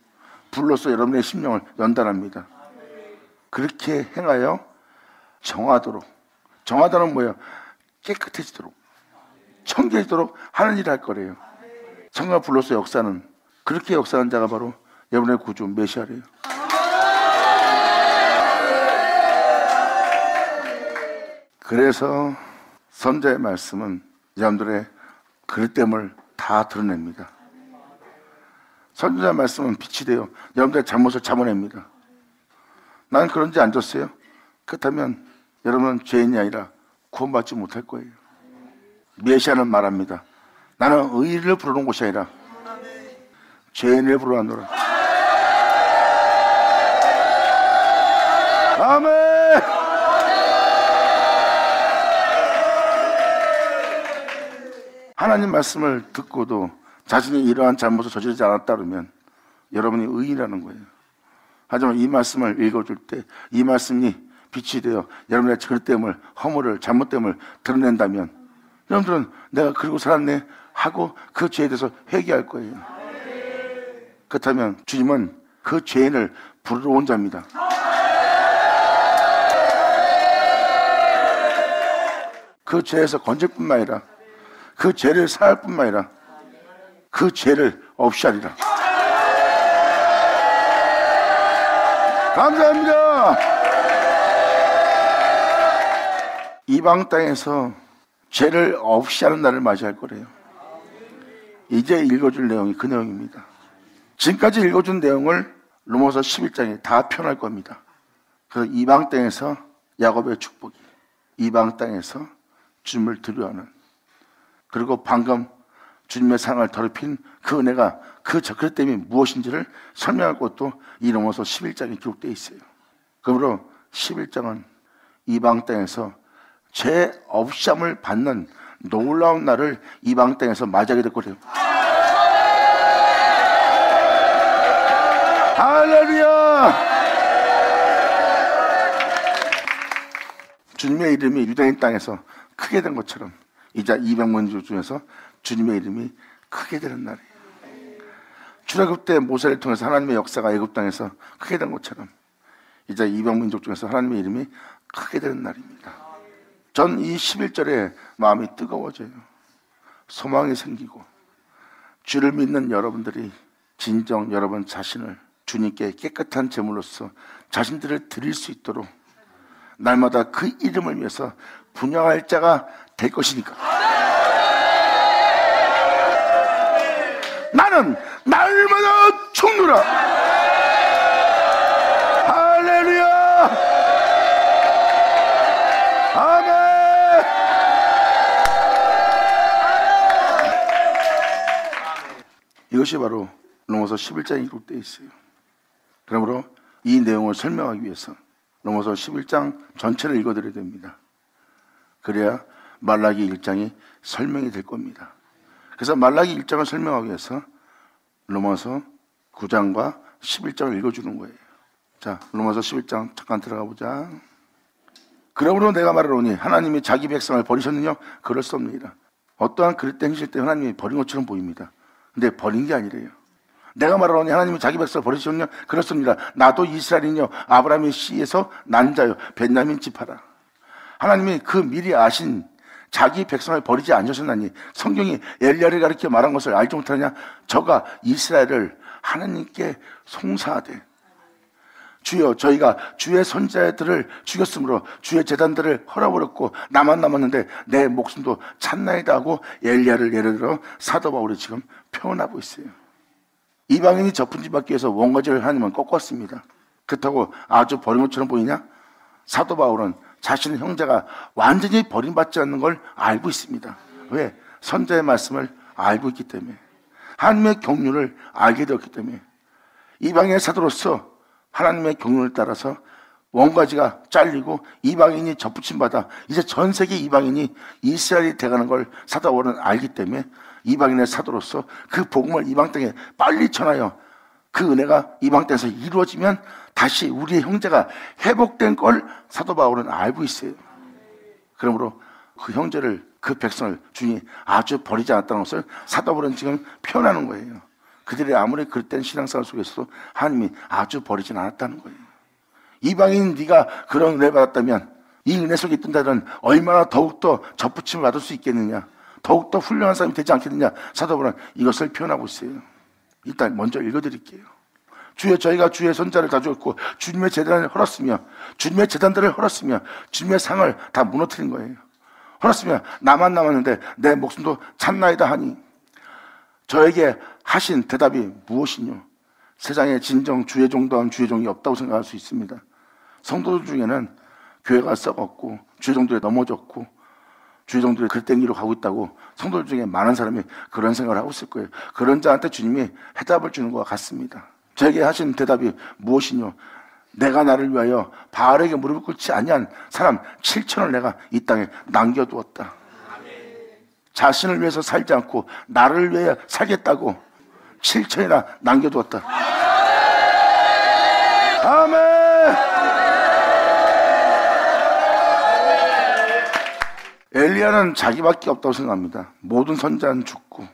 불로써 여러분의 심령을 연단합니다. 그렇게 행하여 정하도록, 정하다는 뭐예요? 깨끗해지도록, 청결해지도록 하는 일을 할 거래요. 성령과 불로써 역사는, 그렇게 역사하는 자가 바로 여러분의 구주 메시아래요. 그래서 선자의 말씀은 여러분들의 그릇됨을 다 드러냅니다. 선자의 말씀은 빛이 되어 여러분들의 잘못을 잡아냅니다. 나는 그런지 안 줬어요? 그렇다면 여러분은 죄인이 아니라 구원받지 못할 거예요. 메시아는 말합니다. 나는 의인을 부르는 곳이 아니라 죄인을 부르노라. 아멘! 하나님 말씀을 듣고도 자신이 이러한 잘못을 저지르지 않았다 그러면 여러분이 의인이라는 거예요. 하지만 이 말씀을 읽어줄 때 이 말씀이 빛이 되어 여러분의 그릇됨을, 허물을, 잘못됨을 드러낸다면 여러분들은 내가 그러고 살았네 하고 그 죄에 대해서 회개할 거예요. 그렇다면 주님은 그 죄인을 부르러 온 자입니다. 그 죄에서 건질 뿐만 아니라 그 죄를 사할 뿐만 아니라 그 죄를 없이 하리라. 감사합니다. 이방 땅에서 죄를 없이 하는 날을 맞이할 거래요. 이제 읽어줄 내용이 그 내용입니다. 지금까지 읽어준 내용을 로마서 11장에 다 표현할 겁니다. 그 이방 땅에서 야곱의 축복이 이방 땅에서 주님을 두려워하는, 그리고 방금 주님의 상을 더럽힌 그 은혜가 그 때문에 무엇인지를 설명할 것도 이 로마서 11장에 기록되어 있어요. 그러므로 11장은 이방 땅에서 죄 없이함을 받는 놀라운 날을 이방 땅에서 맞이하게 될 거예요. 할렐루야! 주님의 이름이 유대인 땅에서 크게 된 것처럼 이제 200만 중에서 주님의 이름이 크게 되는 날이에요. 출애굽 때 모세를 통해서 하나님의 역사가 애굽 땅에서 크게 된 것처럼 이제 200민족 중에서 하나님의 이름이 크게 되는 날입니다. 전 이 11절에 마음이 뜨거워져요. 소망이 생기고, 주를 믿는 여러분들이 진정 여러분 자신을 주님께 깨끗한 제물로서 자신들을 드릴 수 있도록 날마다 그 이름을 위해서 분양할 자가 될 것이니까. 나는 날마다 죽노라. 할렐루야. 아멘. 이것이 바로 로마서 11장에 기록되어 있어요. 그러므로 이 내용을 설명하기 위해서 로마서 11장 전체를 읽어드려야 됩니다. 그래야 말라기 1장이 설명이 될 겁니다. 그래서 말라기 1장을 설명하기 위해서 로마서 9장과 11장을 읽어주는 거예요. 자, 로마서 11장 잠깐 들어가 보자. 그러므로 내가 말하노니 하나님이 자기 백성을 버리셨느냐? 그럴 수 없느니라. 어떠한 그릇된 행실 때 하나님이 버린 것처럼 보입니다. 근데 버린 게 아니래요. 내가 말하노니 하나님이 자기 백성을 버리셨느냐? 그럴 수 없느니라. 나도 이스라엘이뇨 아브라함의 씨에서 난 자요 벤야민 지파라. 하나님이 그 미리 아신 자기 백성을 버리지 않으셨나니 성경이 엘리야를 가리켜 말한 것을 알지 못하느냐? 저가 이스라엘을 하나님께 송사하되 주여 저희가 주의 선자들을 죽였으므로 주의 제단들을 헐어버렸고 나만 남았는데 내 목숨도 찼나이다 하고 엘리야를 예를 들어 사도 바울이 지금 표현하고 있어요. 이방인이 접은지 받기 위해서 원가지를 하나님은 꺾었습니다. 그렇다고 아주 버린 것처럼 보이냐? 사도 바울은 자신의 형제가 완전히 버림받지 않는 걸 알고 있습니다. 왜? 선자의 말씀을 알고 있기 때문에, 하나님의 경륜을 알게 되었기 때문에. 이방인의 사도로서 하나님의 경륜을 따라서 원가지가 잘리고 이방인이 접붙임 받아 이제 전 세계 이방인이 이스라엘이 돼가는 걸 사도 바울은 알기 때문에 이방인의 사도로서 그 복음을 이방 땅에 빨리 전하여 그 은혜가 이방 땅에서 이루어지면 다시 우리의 형제가 회복된 걸 사도 바울은 알고 있어요. 그러므로 그 형제를, 그 백성을 주님이 아주 버리지 않았다는 것을 사도 바울은 지금 표현하는 거예요. 그들이 아무리 그릇된 신앙생활 속에서도 하나님이 아주 버리진 않았다는 거예요. 이방인 네가 그런 은혜 받았다면 이 은혜 속에 있던 자들은 얼마나 더욱더 접붙임을 받을 수 있겠느냐, 더욱더 훌륭한 사람이 되지 않겠느냐, 사도 바울은 이것을 표현하고 있어요. 일단 먼저 읽어드릴게요. 주여 저희가 주의 손자를 다 죽었고 주님의 제단을 헐었으며 주님의 제단들을 헐었으며 주님의 상을 다 무너뜨린 거예요. 헐었으며 나만 남았는데 내 목숨도 찼나이다 하니 저에게 하신 대답이 무엇이뇨? 세상에 진정 주의 종도한 주의 종이 없다고 생각할 수 있습니다. 성도들 중에는 교회가 썩었고 주의 종들에 넘어졌고 주의 종들이 그릇된 길로 가고 있다고 성도들 중에 많은 사람이 그런 생각을 하고 있을 거예요. 그런 자한테 주님이 해답을 주는 것과 같습니다. 저에게 하신 대답이 무엇이뇨? 내가 나를 위하여 바알에게 무릎을 꿇지 아니한 사람 7천을 내가 이 땅에 남겨두었다. 자신을 위해서 살지 않고 나를 위해 살겠다고 7천이나 남겨두었다. 아멘. 엘리야는 자기밖에 없다고 생각합니다. 모든 선자는 죽고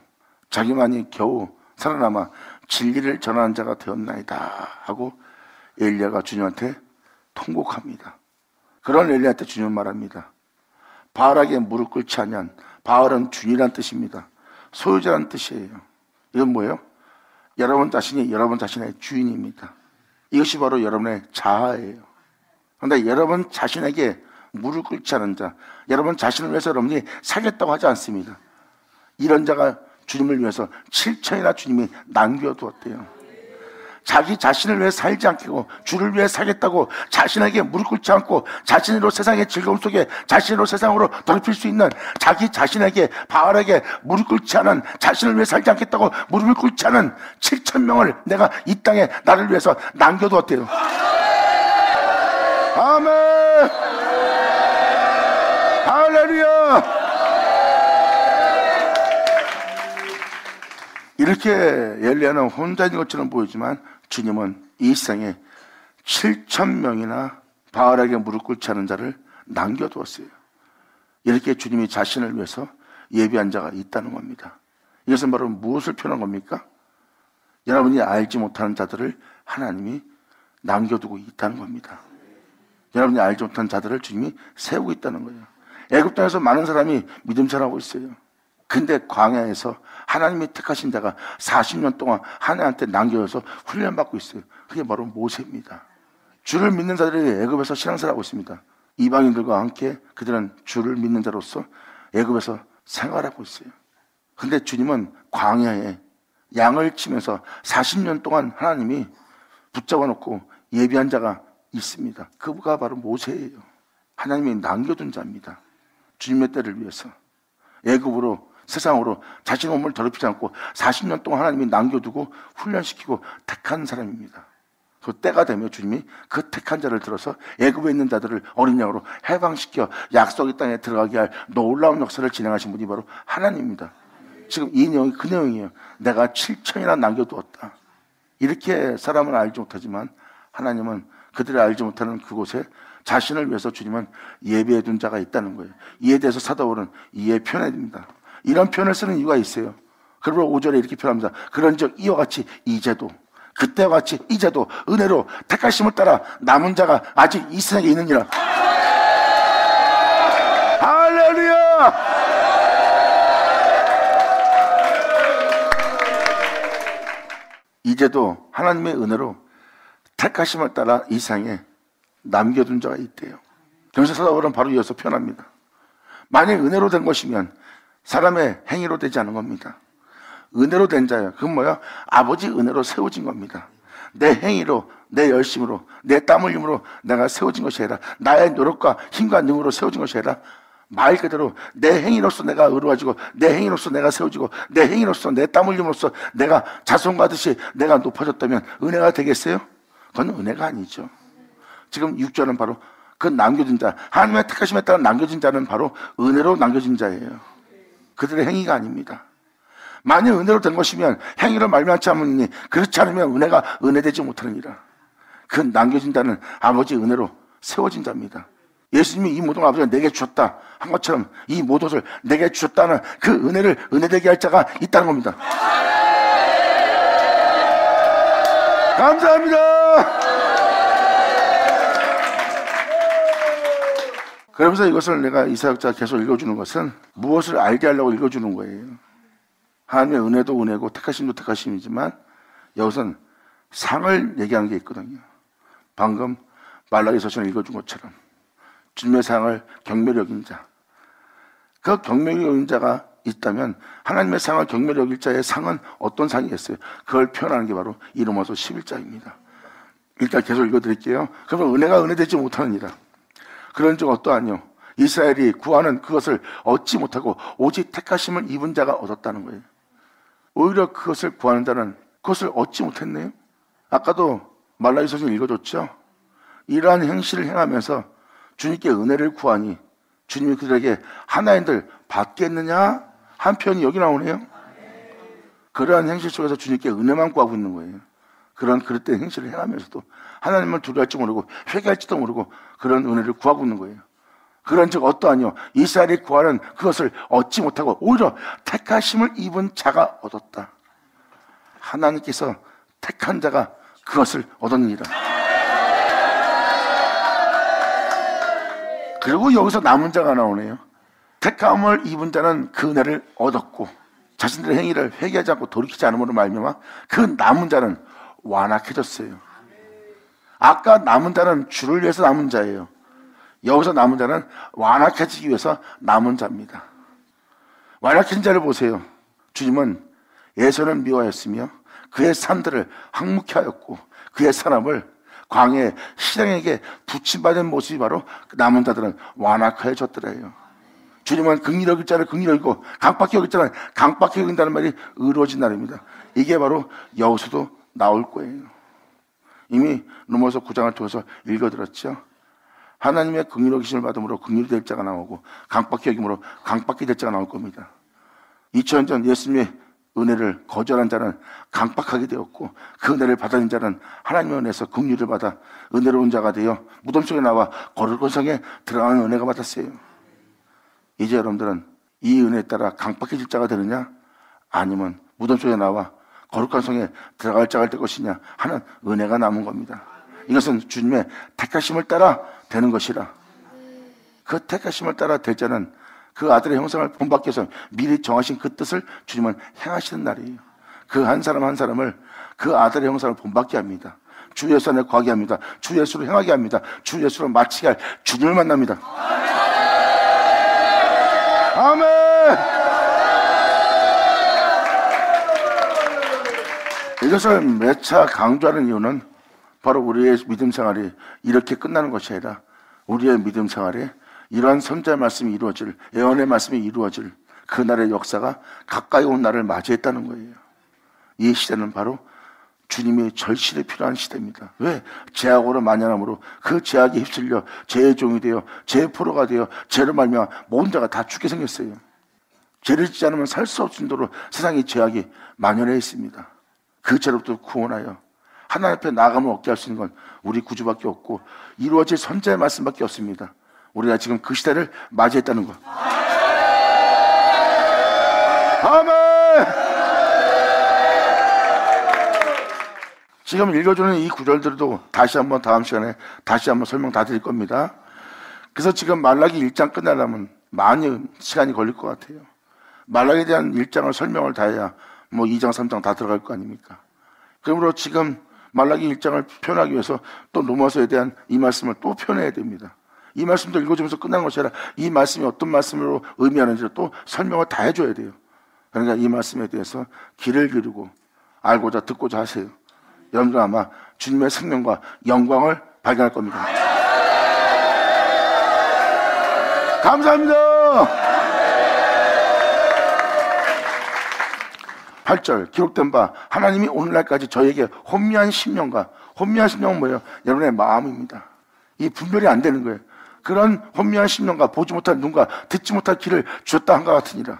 자기만이 겨우 살아남아 진리를 전하는 자가 되었나이다 하고 엘리야가 주님한테 통곡합니다. 그런 엘리야한테 주님은 말합니다. 바알에게 무릎 꿇지 아니한, 바알은 주인이란 뜻입니다. 소유자란 뜻이에요. 이건 뭐예요? 여러분 자신이 여러분 자신의 주인입니다. 이것이 바로 여러분의 자아예요. 그런데 여러분 자신에게 무릎 꿇지 않은 자, 여러분 자신을 위해서 여러분이 살겠다고 하지 않습니다. 이런 자가 주님을 위해서 7천이나 주님이 남겨두었대요. 자기 자신을 위해 살지 않고 주를 위해 살겠다고 자신에게 무릎 꿇지 않고 자신으로 세상의 즐거움 속에 자신으로 세상으로 더럽힐 수 있는 자기 자신에게 바알에게 무릎 꿇지 않은 자신을 위해 살지 않겠다고 무릎을 꿇지 않은 7,000명을 내가 이 땅에 나를 위해서 남겨두었대요. 아멘. 할렐루야. 이렇게 엘리야는 혼자 있는 것처럼 보이지만 주님은 이 세상에 7,000명이나 바알에게 무릎 꿇지 않은 자를 남겨두었어요. 이렇게 주님이 자신을 위해서 예비한 자가 있다는 겁니다. 이것은 바로 무엇을 표현한 겁니까? 여러분이 알지 못하는 자들을 하나님이 남겨두고 있다는 겁니다. 여러분이 알지 못한 자들을 주님이 세우고 있다는 거예요. 애굽 땅에서 많은 사람이 믿음 자라고 있어요. 근데 광야에서 하나님이 택하신 자가 40년 동안 하나님한테 남겨져서 훈련받고 있어요. 그게 바로 모세입니다. 주를 믿는 자들이 애굽에서 신앙생활하고 있습니다. 이방인들과 함께 그들은 주를 믿는 자로서 애굽에서 생활하고 있어요. 근데 주님은 광야에 양을 치면서 40년 동안 하나님이 붙잡아 놓고 예비한 자가 있습니다. 그가 바로 모세예요. 하나님이 남겨둔 자입니다. 주님의 때를 위해서 애굽으로 세상으로 자신의 몸을 더럽히지 않고 40년 동안 하나님이 남겨두고 훈련시키고 택한 사람입니다. 그 때가 되면 주님이 그 택한 자를 들어서 애굽에 있는 자들을 어린 양으로 해방시켜 약속의 땅에 들어가게 할 놀라운 역사를 진행하신 분이 바로 하나님입니다. 지금 이 내용이 그 내용이에요. 내가 7천이나 남겨두었다. 이렇게 사람은 알지 못하지만 하나님은 그들이 알지 못하는 그곳에 자신을 위해서 주님은 예비해 둔 자가 있다는 거예요. 이에 대해서 사도 바울은 이에 표현해야 됩니다. 이런 표현을 쓰는 이유가 있어요. 그러므로 5절에 이렇게 표현합니다. 그런즉 이와 같이 이제도 그때와 같이 이제도 은혜로 택하심을 따라 남은 자가 아직 이 세상에 있느니라. 할렐루야. 이제도 하나님의 은혜로 택하심을 따라 이 세상에 남겨둔 자가 있대요. 그래서 사도 바울은 바로 이어서 표현합니다. 만약 은혜로 된 것이면 사람의 행위로 되지 않은 겁니다. 은혜로 된 자예요. 그건 뭐야? 아버지 은혜로 세워진 겁니다. 내 행위로, 내 열심으로, 내 땀 흘림으로 내가 세워진 것이 아니라 나의 노력과 힘과 능으로 세워진 것이 아니라 말 그대로 내 행위로서 내가 의로워지고 내 행위로서 내가 세워지고 내 행위로서 내 땀 흘림으로써 내가 자손과듯이 내가 높아졌다면 은혜가 되겠어요? 그건 은혜가 아니죠. 지금 6절은 바로 그 남겨진 자, 하나님의 택하심에 따라 남겨진 자는 바로 은혜로 남겨진 자예요. 그들의 행위가 아닙니다. 만약 은혜로 된 것이면 행위로 말미암지 않으니 그렇지 않으면 은혜가 은혜되지 못하느니라. 그 남겨진 자는 아버지 은혜로 세워진 자입니다. 예수님이 이 모든 아버지가 내게 주셨다 한 것처럼 이 모든 것을 내게 주셨다는 그 은혜를 은혜되게 할 자가 있다는 겁니다. 감사합니다. 그러면서 이것을 내가 이사역자가 계속 읽어주는 것은 무엇을 알게 하려고 읽어주는 거예요. 하나님의 은혜도 은혜고 택하심도 택하심이지만 여기서는 상을 얘기하는 게 있거든요. 방금 말라기서처럼 읽어준 것처럼 주님의 상을 경멸히 여긴 자, 그 경멸히 여긴 자가 있다면 하나님의 상을 경멸히 여길 자의 상은 어떤 상이겠어요? 그걸 표현하는 게 바로 이 로마서 11장입니다. 일단 계속 읽어드릴게요. 그러면 은혜가 은혜되지 못하느니라. 그런즉 어떠하뇨? 이스라엘이 구하는 그것을 얻지 못하고 오직 택하심을 입은 자가 얻었다는 거예요. 오히려 그것을 구하는 자는 그것을 얻지 못했네요. 아까도 말라기서서 읽어줬죠. 이러한 행실을 행하면서 주님께 은혜를 구하니 주님이 그들에게 하나님들 받겠느냐? 한 편이 여기 나오네요. 그러한 행실 속에서 주님께 은혜만 구하고 있는 거예요. 그런 그릇된 행실을 행하면서도 하나님을 두려워할지 모르고 회개할지도 모르고 그런 은혜를 구하고 있는 거예요. 그런즉 어떠하뇨? 이스라엘이 구하는 그것을 얻지 못하고 오히려 택하심을 입은 자가 얻었다. 하나님께서 택한 자가 그것을 얻었느니라. 그리고 여기서 남은 자가 나오네요. 택함을 입은 자는 그 은혜를 얻었고 자신들의 행위를 회개하지 않고 돌이키지 않음으로 말미암아 그 남은 자는 완악해졌어요. 아까 남은 자는 주를 위해서 남은 자예요. 여기서 남은 자는 완악해지기 위해서 남은 자입니다. 완악해진 자를 보세요. 주님은 예선을 미워했으며 그의 산들을 황무케 하였고 그의 사람을 광야의 시장에게 부침받은 모습이 바로 남은 자들은 완악하여졌더래요. 주님은 긍휼히 여길 자를 긍휼히 여기고 강박히 여길 자는 강박히 여긴다는 말이 이루어진 날입니다. 이게 바로 여기서도 나올 거예요. 이미 로마서 9장을 통해서 읽어들었죠. 하나님의 긍휼히 여기심을 받음으로 긍휼히 될 자가 나오고 강박히 여김으로 강박히 될 자가 나올 겁니다. 2000년 전 예수님의 은혜를 거절한 자는 강박하게 되었고 그 은혜를 받은 자는 하나님의 은혜에서 긍휼을 받아 은혜로운 자가 되어 무덤 속에 나와 거룩한 성에 들어가는 은혜가 받았어요. 이제 여러분들은 이 은혜에 따라 강박해질 자가 되느냐 아니면 무덤 속에 나와 거룩한 성에 들어갈 자가 될 것이냐 하는 은혜가 남은 겁니다. 이것은 주님의 택하심을 따라 되는 것이라. 그 택하심을 따라 될 자는 그 아들의 형상을 본받기 위해서 미리 정하신 그 뜻을 주님은 행하시는 날이에요. 그 한 사람 한 사람을 그 아들의 형상을 본받게 합니다. 주 예수 안에 거하게 합니다. 주 예수로 행하게 합니다. 주 예수로 마치게 할 주님을 만납니다. 아멘. 이것을 매차 강조하는 이유는 바로 우리의 믿음 생활이 이렇게 끝나는 것이 아니라 우리의 믿음 생활에 이러한 선자의 말씀이 이루어질, 예언의 말씀이 이루어질 그날의 역사가 가까이 온 날을 맞이했다는 거예요. 이 시대는 바로 주님의 절실히 필요한 시대입니다. 왜? 죄악으로 만연함으로 그 죄악에 휩쓸려 죄의 종이 되어 죄의 포로가 되어 죄로 말미암아 모든 자가 다 죽게 생겼어요. 죄를 짓지 않으면 살 수 없을 정도로 세상의 죄악이 만연해 있습니다. 그 죄로부터 구원하여 하나님 앞에 나아감을 얻게 할 수 있는 건 우리 구주밖에 없고 이루어질 선자의 말씀밖에 없습니다. 우리가 지금 그 시대를 맞이했다는 것. 아멘. 지금 읽어주는 이 구절들도 다시 한번 다음 시간에 다시 한번 설명 다 드릴 겁니다. 그래서 지금 말라기 1장 끝나려면 많이 시간이 걸릴 것 같아요. 말라기에 대한 1장을 설명을 다 해야 뭐 2장 3장 다 들어갈 거 아닙니까? 그러므로 지금 말라기 1장을 표현하기 위해서 또 로마서에 대한 이 말씀을 또 표현해야 됩니다. 이 말씀도 읽어주면서 끝난 것이 아니라 이 말씀이 어떤 말씀으로 의미하는지를 또 설명을 다 해줘야 돼요. 그러니까 이 말씀에 대해서 귀를 기르고 알고자 듣고자 하세요. 여러분들 아마 주님의 생명과 영광을 발견할 겁니다. 감사합니다. 8절 기록된 바 하나님이 오늘날까지 저에게 혼미한 심령과 혼미한 심령은 뭐예요? 여러분의 마음입니다. 이 분별이 안 되는 거예요. 그런 혼미한 심령과 보지 못할 눈과 듣지 못할 귀를 주셨다 한것 같으니라.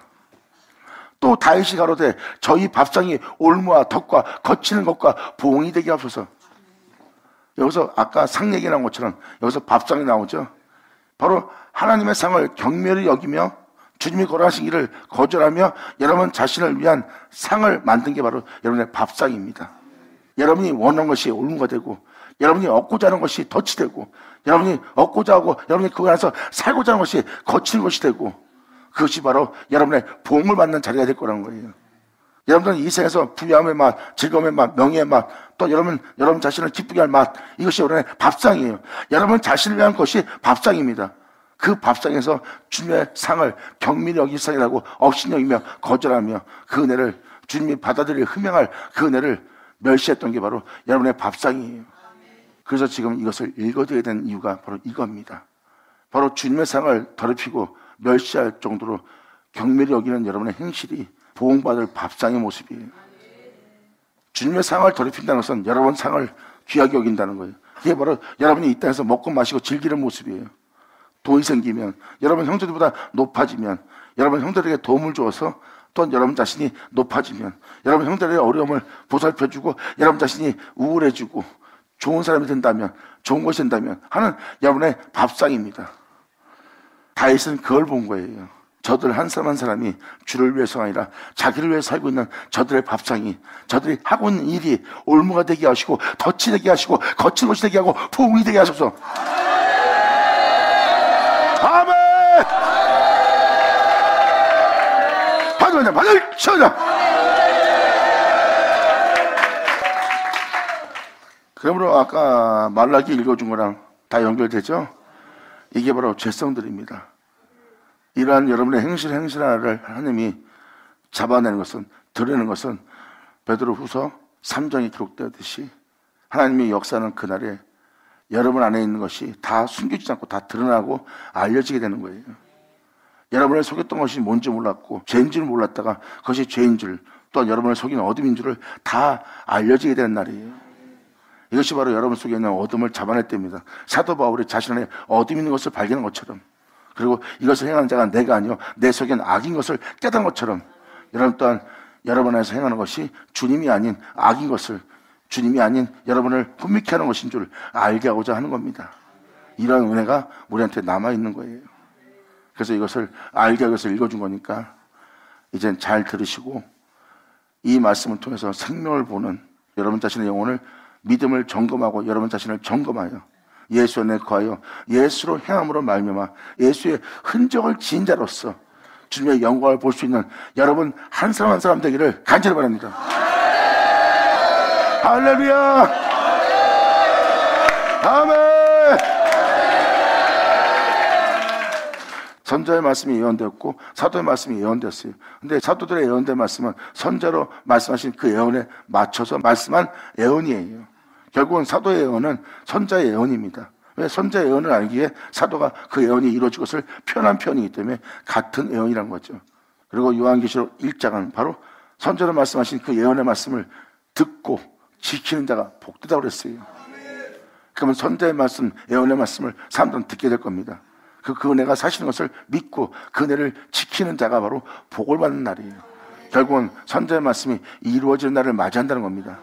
또 다윗이 가로되 저희 밥상이 올무와 덕과 거치는 것과 보응이 되게 하소서. 여기서 아까 상 얘기 나온 것처럼 여기서 밥상이 나오죠. 바로 하나님의 상을 경멸히 여기며 주님이 거라하신 길을 거절하며 여러분 자신을 위한 상을 만든 게 바로 여러분의 밥상입니다. 여러분이 원하는 것이 올무가 되고 여러분이 얻고자 하는 것이 덫이 되고 여러분이 얻고자 하고 여러분이 그거 안에서 살고자 하는 것이 거치는 것이 되고 그것이 바로 여러분의 보응을 받는 자리가 될 거라는 거예요. 여러분들은 이 세상에서 부유함의 맛, 즐거움의 맛, 명예의 맛, 또 여러분 자신을 기쁘게 할 맛, 이것이 여러분의 밥상이에요. 여러분 자신을 위한 것이 밥상입니다. 그 밥상에서 주님의 상을 경밀히 여길 상이라고 업신여기며 거절하며 그 은혜를 주님이 받아들일 흠양할 그 은혜를 멸시했던 게 바로 여러분의 밥상이에요. 그래서 지금 이것을 읽어드려야 되는 이유가 바로 이겁니다. 바로 주님의 상을 더럽히고 멸시할 정도로 경멸히 여기는 여러분의 행실이 보응받을 밥상의 모습이에요. 주님의 상을 더럽힌다는 것은 여러분 상을 귀하게 여긴다는 거예요. 그게 바로 여러분이 이 땅에서 먹고 마시고 즐기는 모습이에요. 돈이 생기면, 여러분 형제들보다 높아지면, 여러분 형제들에게 도움을 주어서 또 여러분 자신이 높아지면, 여러분 형제들의 어려움을 보살펴주고 여러분 자신이 우울해지고 좋은 사람이 된다면, 좋은 것이 된다면 하는 여러분의 밥상입니다. 다윗은 그걸 본 거예요. 저들 한 사람 한 사람이 주를 위해서가 아니라 자기를 위해 살고 있는 저들의 밥상이, 저들이 하고 있는 일이 올무가 되게 하시고 덫이 되게 하시고 거친 것이 되게 하고 부흥이 되게 하소서. 아멘. 받으면 받을 쳐자. 그러므로 아까 말라기 읽어준 거랑 다 연결되죠? 이게 바로 죄성들입니다. 이러한 여러분의 행실 하나를 하나님이 잡아내는 것은, 드러내는 것은 베드로후서 3장에 기록되었듯이 하나님의 역사는 그날에 여러분 안에 있는 것이 다 숨기지 않고 다 드러나고 알려지게 되는 거예요. 여러분을 속였던 것이 뭔지 몰랐고 죄인 줄 몰랐다가 그것이 죄인 줄, 또한 여러분을 속인 어둠인 줄을 다 알려지게 되는 날이에요. 이것이 바로 여러분 속에 있는 어둠을 잡아낼 때입니다. 사도 바울이 자신 안에 어둠이 있는 것을 발견한 것처럼, 그리고 이것을 행하는 자가 내가 아니요 내 속엔 악인 것을 깨달은 것처럼, 여러분 또한 여러분 안에서 행하는 것이 주님이 아닌 악인 것을, 주님이 아닌 여러분을 훈미케 하는 것인 줄 알게 하고자 하는 겁니다. 이러한 은혜가 우리한테 남아있는 거예요. 그래서 이것을 알게 하기 위해서 읽어준 거니까 이젠 잘 들으시고 이 말씀을 통해서 생명을 보는 여러분 자신의 영혼을, 믿음을 점검하고 여러분 자신을 점검하여 예수 안에 거하여 예수로 행함으로 말미암아 예수의 흔적을 지닌 자로서 주님의 영광을 볼 수 있는 여러분 한 사람 한 사람 되기를 간절히 바랍니다. 할렐루야! 아멘! 선자의 말씀이 예언되었고 사도의 말씀이 예언되었어요. 근데 사도들의 예언된 말씀은 선자로 말씀하신 그 예언에 맞춰서 말씀한 예언이에요. 결국은 사도의 예언은 선자의 예언입니다. 왜? 선자의 예언을 알기에 사도가 그 예언이 이루어질 것을 표현한 표현이기 때문에 같은 예언이라는 거죠. 그리고 요한계시록 1장은 바로 선자로 말씀하신 그 예언의 말씀을 듣고 지키는 자가 복되다고 그랬어요. 그러면 선자의 말씀, 예언의 말씀을 사람들은 듣게 될 겁니다. 그 은혜가 사시는 것을 믿고 그 은혜를 지키는 자가 바로 복을 받는 날이에요. 결국은 선자의 말씀이 이루어지는 날을 맞이한다는 겁니다.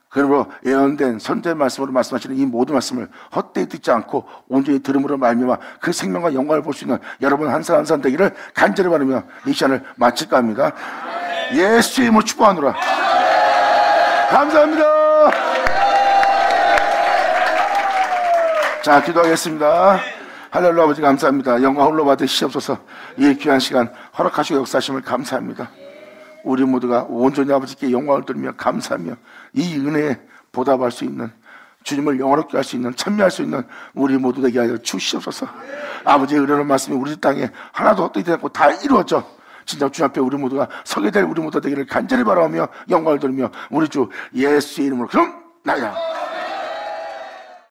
그러므로 예언된 선자의 말씀으로 말씀하시는 이 모든 말씀을 헛되이 듣지 않고 온전히 들음으로 말미암아 그 생명과 영광을 볼 수 있는 여러분 한 사람 한 사람 되기를 간절히 바라며 이 시간을 마칠까 합니다. 예수의 이름으로 축복하노라. 감사합니다. 자, 기도하겠습니다. 할렐루야. 아버지 감사합니다. 영광 홀로 받으시옵소서. 이 귀한 시간 허락하시고 역사하심을 감사합니다. 우리 모두가 온전히 아버지께 영광을 돌리며 감사하며 이 은혜에 보답할 수 있는, 주님을 영화롭게 할 수 있는, 참여할 수 있는 우리 모두 되게 하여 주시옵소서. 아버지의 은혜로운 말씀이 우리 땅에 하나도 헛되이 되지 않고 다 이루어져 진짜 주님 앞에 우리 모두가 서게 될 우리 모두 되기를 간절히 바라며 영광을 돌리며 우리 주 예수의 이름으로 그럼 나야